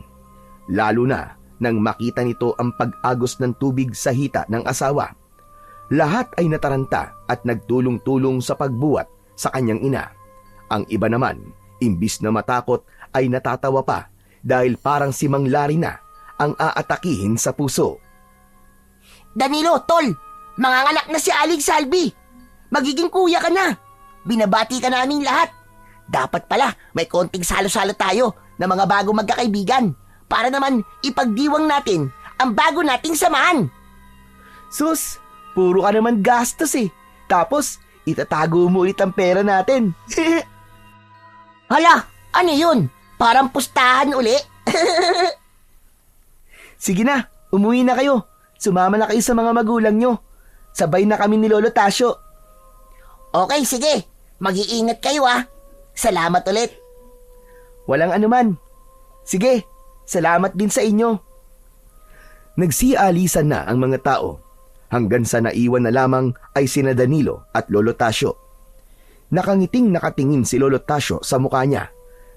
Lalo na nang makita nito ang pag-agos ng tubig sa hita ng asawa. Lahat ay nataranta at nagtulong-tulong sa pagbuwat sa kanyang ina. Ang iba naman, imbis na matakot, ay natatawa pa dahil parang si Mang Larry na ang aatakihin sa puso. Danilo, tol, manganganak na si Aling Salvi. Magiging kuya ka na. Binabati ka naming lahat. Dapat pala may konting salo-salo tayo na mga bago magkakaibigan para naman ipagdiwang natin ang bago nating samahan. Sus, puro ka naman gastos eh. Tapos, itatago mo ulit ang pera natin. Hala, ano yun? Parang pustahan uli. Sige na, umuwi na kayo. Sumama na kayo sa mga magulang nyo. Sabay na kami ni Lolo Tasyo. Okay, sige. Mag-iingat kayo ah. Salamat ulit. Walang anuman. Sige, salamat din sa inyo. Nagsialisan na ang mga tao hanggang sa naiwan na lamang ay sina Danilo at Lolo Tasyo. Nakangiting nakatingin si Lolo Tasyo sa mukha niya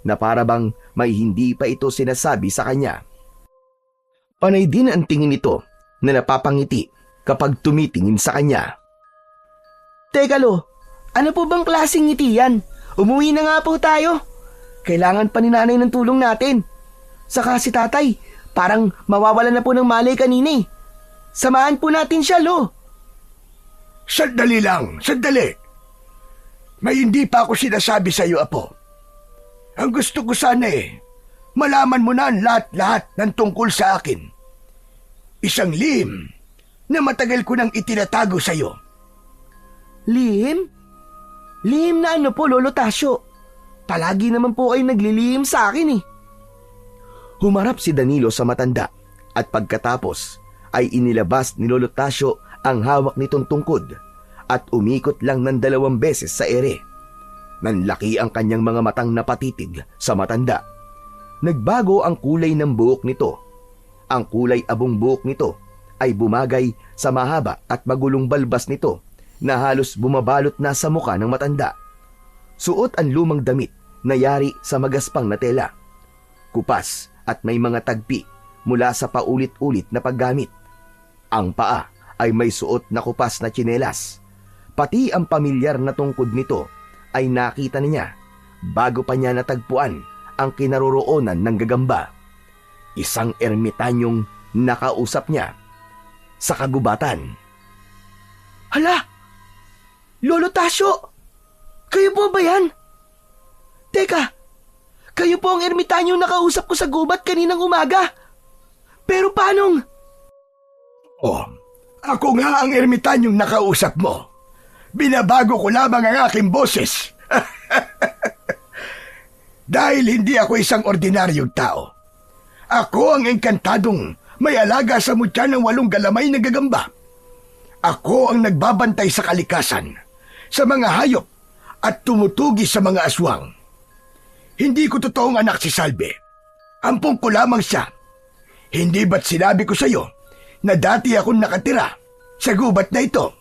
na parabang may hindi pa ito sinasabi sa kanya. Panay din ang tingin nito na napapangiti kapag tumitingin sa kanya. Teka Lo, ano po bang klaseng ngiti yan? Umuwi na nga po tayo. Kailangan pa ni nanay ng tulong natin. Saka si tatay, parang mawawala na po ng malay kanina eh. Samahan po natin siya, Lo. Sandali lang, sandali. May hindi pa ako sinasabi sa iyo, Apo. Ang gusto ko sana malaman mo na ang lahat-lahat ng tungkol sa akin. Isang lihim na matagal ko nang itinatago sa iyo. Lihim? Lihim na ano po, Lolo Tasyo? Palagi naman po kayo naglilihim sa akin eh. Humarap si Danilo sa matanda at pagkatapos ay inilabas ni Lolo Tasyo ang hawak nitong tungkod at umikot lang ng 2 beses sa ere. Nanlaki ang kanyang mga matang napatitig sa matanda. Nagbago ang kulay ng buhok nito. Ang kulay abong buhok nito ay bumagay sa mahaba at magulong balbas nito na halos bumabalot na sa muka ng matanda. Suot ang lumang damit na yari sa magaspang na tela. Kupas at may mga tagpi mula sa paulit-ulit na paggamit. Ang paa ay may suot na kupas na tsinelas. Pati ang pamilyar na tungkod nito ay nakita niya bago pa niya natagpuan ang kinaroroonan ng gagamba. Isang ermitanyong nakausap niya sa kagubatan. Hala! Lolo Tasyo! Kayo po ba yan? Teka, kayo po ang ermitanyong nakausap ko sa gubat kaninang umaga. Pero paanong? Oh, ako nga ang ermitanyong nakausap mo. Binabago ko lamang ang aking boses. Dahil hindi ako isang ordinaryong tao. Ako ang engkantadong may alaga sa mutya ng 8 galamay na gagamba. Ako ang nagbabantay sa kalikasan, sa mga hayop at tumutugi sa mga aswang. Hindi ko totoong anak si Salve. Ampong ko lamang siya. Hindi ba't sinabi ko sa iyo na dati akong nakatira sa gubat na ito?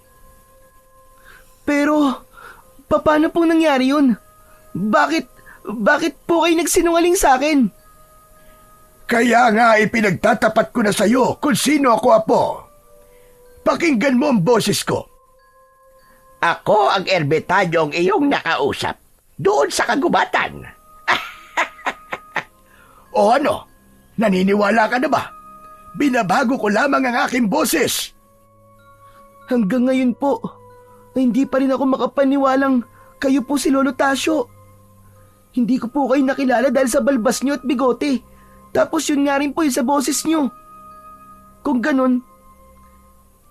Pero, paano pong nangyari yun? Bakit po kayo nagsinungaling sa akin? Kaya nga ipinagtatapat ko na sa iyo kung sino ako, Apo. Pakinggan mo ang boses ko. Ako ang erbetanyong iyong nakausap doon sa kagubatan. O ano? Naniniwala ka na ba? Binabago ko lamang ang aking boses. Hanggang ngayon po, hindi pa rin ako makapaniwalang kayo po si Lolo Tasyo. Hindi ko po kayo nakilala dahil sa balbas niyo at bigote. Tapos yun nga rin po yung sa boses niyo. Kung ganun,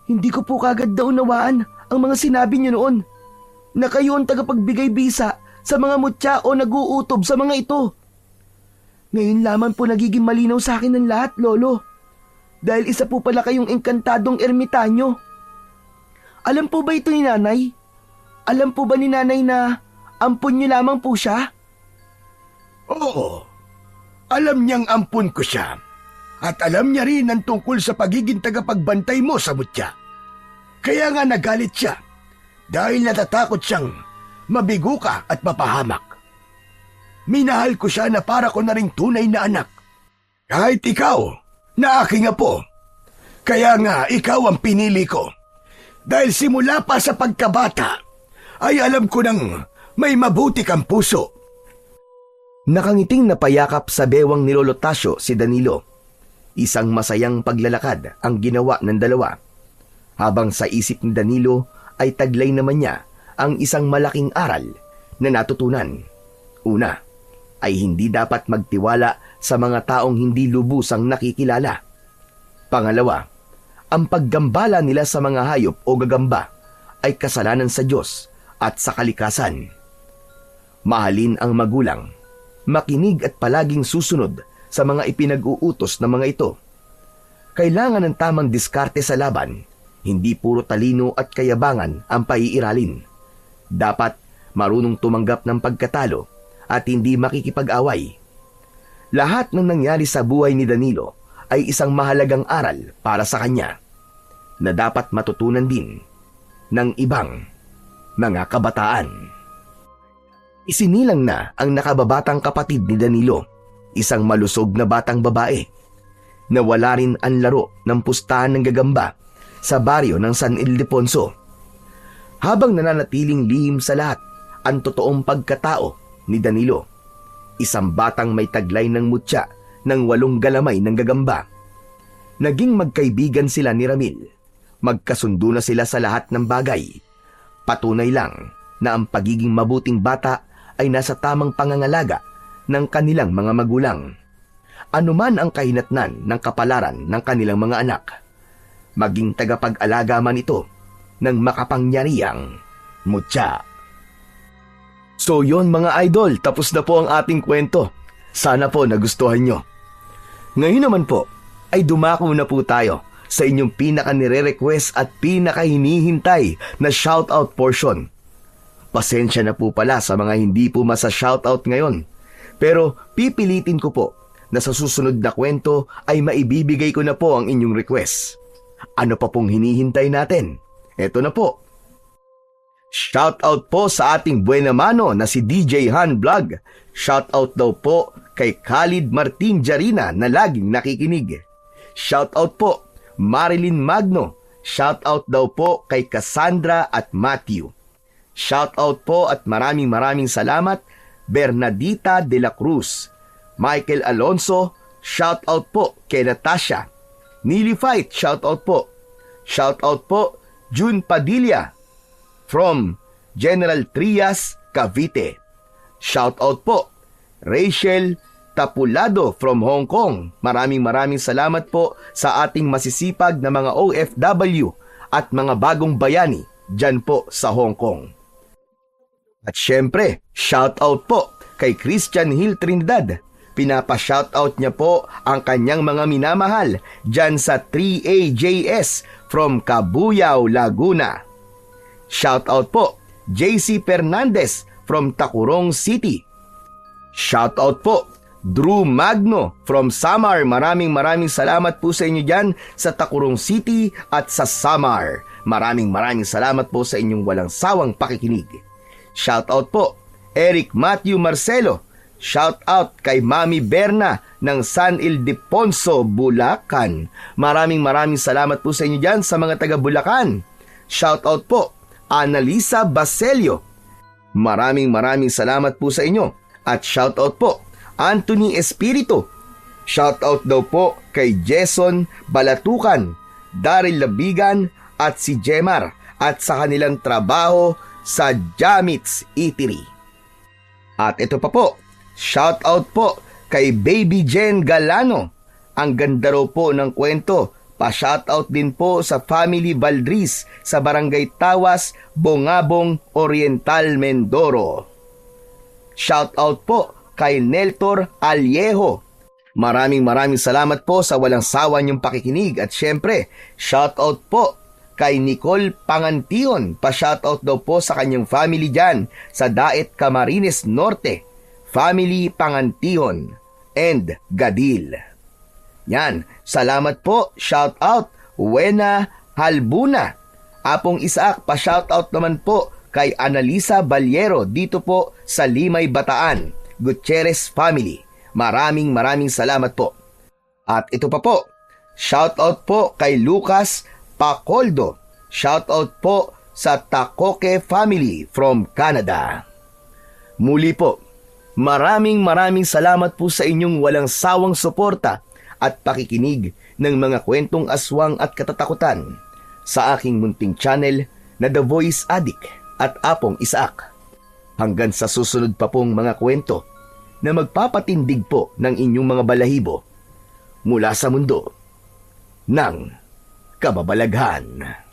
hindi ko po kagad naunawaan ang mga sinabi niyo noon na kayo ang tagapagbigay bisa sa mga mutya o nag-uutob sa mga ito. Ngayon lamang po nagiging malinaw sa akin ng lahat, Lolo. Dahil isa po pala kayong engkantadong ermitanyo. Alam po ba ito ni Nanay? Alam po ba ni Nanay na ampun niyo lamang po siya? Oo. Alam niyang ampun ko siya. At alam niya rin ang tungkol sa pagiging tagapagbantay mo sa mutya. Kaya nga nagalit siya dahil natatakot siyang mabigo ka at mapahamak. Minahal ko siya na para ko na ring tunay na anak. Kahit ikaw, na aking apo. Kaya nga ikaw ang pinili ko Dahil simula pa sa pagkabata, ay alam ko nang may mabuti kang puso. Nakangiting napayakap sa bewang ni Lolo Tasio si Danilo. Isang masayang paglalakad ang ginawa ng dalawa. Habang sa isip ni Danilo ay taglay naman niya ang isang malaking aral na natutunan. Una, ay hindi dapat magtiwala sa mga taong hindi lubusang nakikilala. Pangalawa, ang paggambala nila sa mga hayop o gagamba ay kasalanan sa Diyos at sa kalikasan. Mahalin ang magulang, makinig at palaging susunod sa mga ipinag-uutos ng mga ito. Kailangan ng tamang diskarte sa laban, hindi puro talino at kayabangan ang paiiralin. Dapat marunong tumanggap ng pagkatalo at hindi makikipag-away. Lahat ng nangyari sa buhay ni Danilo ay isang mahalagang aral para sa kanya na dapat matutunan din ng ibang mga kabataan. Isinilang na ang nakababatang kapatid ni Danilo, isang malusog na batang babae. Nawala rin ang laro ng pustahan ng gagamba sa baryo ng San Ildefonso. Habang nananatiling lihim sa lahat ang totoong pagkatao ni Danilo, isang batang may taglay ng mutya ng 8 galamay ng gagamba. Naging magkaibigan sila ni Ramil. Magkasundo na sila sa lahat ng bagay. Patunay lang na ang pagiging mabuting bata ay nasa tamang pangangalaga ng kanilang mga magulang. Anuman ang kahinatnan ng kapalaran ng kanilang mga anak, maging tagapag-alaga man ito ng makapangyarihang mutya. So yon mga idol, tapos na po ang ating kwento. Sana po nagustuhan nyo. Ngayon naman po ay dumako na po tayo sa inyong pinaka-nire-request at pinaka-hinihintay na shoutout portion. Pasensya na po pala sa mga hindi po masa-shoutout ngayon. Pero pipilitin ko po na sa susunod na kwento ay maibibigay ko na po ang inyong request. Ano pa pong hinihintay natin? Eto na po. Shoutout po sa ating buena mano na si DJ Han Vlog. Shoutout daw po kay Khalid Martin Jarina na laging nakikinig. Shoutout po Marilyn Magno. Shoutout daw po kay Cassandra at Matthew. Shoutout po at maraming salamat Bernadita de la Cruz. Michael Alonso, shoutout po kay Natasha. Nili Fight, shoutout po. Shoutout po June Padilla from General Trias, Cavite. Shoutout po Rachel Tapulado from Hong Kong. Maraming salamat po sa ating masisipag na mga OFW at mga bagong bayani dyan po sa Hong Kong. At syempre, shoutout po kay Christian Hill Trinidad. Pinapa-shoutout niya po ang kanyang mga minamahal dyan sa 3AJS from Cabuyao, Laguna. Shoutout po JC Fernandez from Tacurong City. Shoutout po Drew Magno from Samar. Maraming salamat po sa inyo dyan sa Tacurong City at sa Samar. Maraming salamat po sa inyong walang sawang pakikinig. Shoutout po Eric Matthew Marcelo. Shoutout kay Mami Berna ng San Ildefonso, Bulacan. Maraming salamat po sa inyo dyan sa mga taga Bulacan. Shoutout po Annalisa Baselio. Maraming salamat po sa inyo. At shoutout po Anthony Espiritu. Shoutout daw po kay Jason Balatukan, Daryl Labigan at si Jemar at sa kanilang trabaho sa Jamit's Eatery. At ito pa po, shoutout po kay Baby Jen Galano. Ang ganda raw po ng kwento. Pa-shoutout din po sa Family Valdriz sa Barangay Tawas, Bongabong, Oriental, Mindoro. Shoutout po kay Neltor Aliejo. Maraming salamat po sa walang sawa niyong pakikinig. At syempre, shoutout po kay Nicole Pangantion. Pa-shoutout daw po sa kanyang family dyan sa Daet Camarines Norte, Family Pangantion and Gadil. Yan, salamat po. Shoutout Wena Halbuna. Apong Isaak, pa-shoutout naman po kay Analisa Balyero dito po sa Limay, Bataan, Gutierrez family. Maraming salamat po. At ito pa po, shoutout po kay Lucas Pacoldo Shoutout po sa Takoke family from Canada. Muli po, maraming salamat po sa inyong walang sawang suporta at pakikinig ng mga kwentong aswang at katatakutan sa aking munting channel na The Voice Addict at Apong Isaac. Hanggang sa susunod pa pong mga kwento na magpapatindig po ng inyong mga balahibo mula sa mundo ng kababalaghan.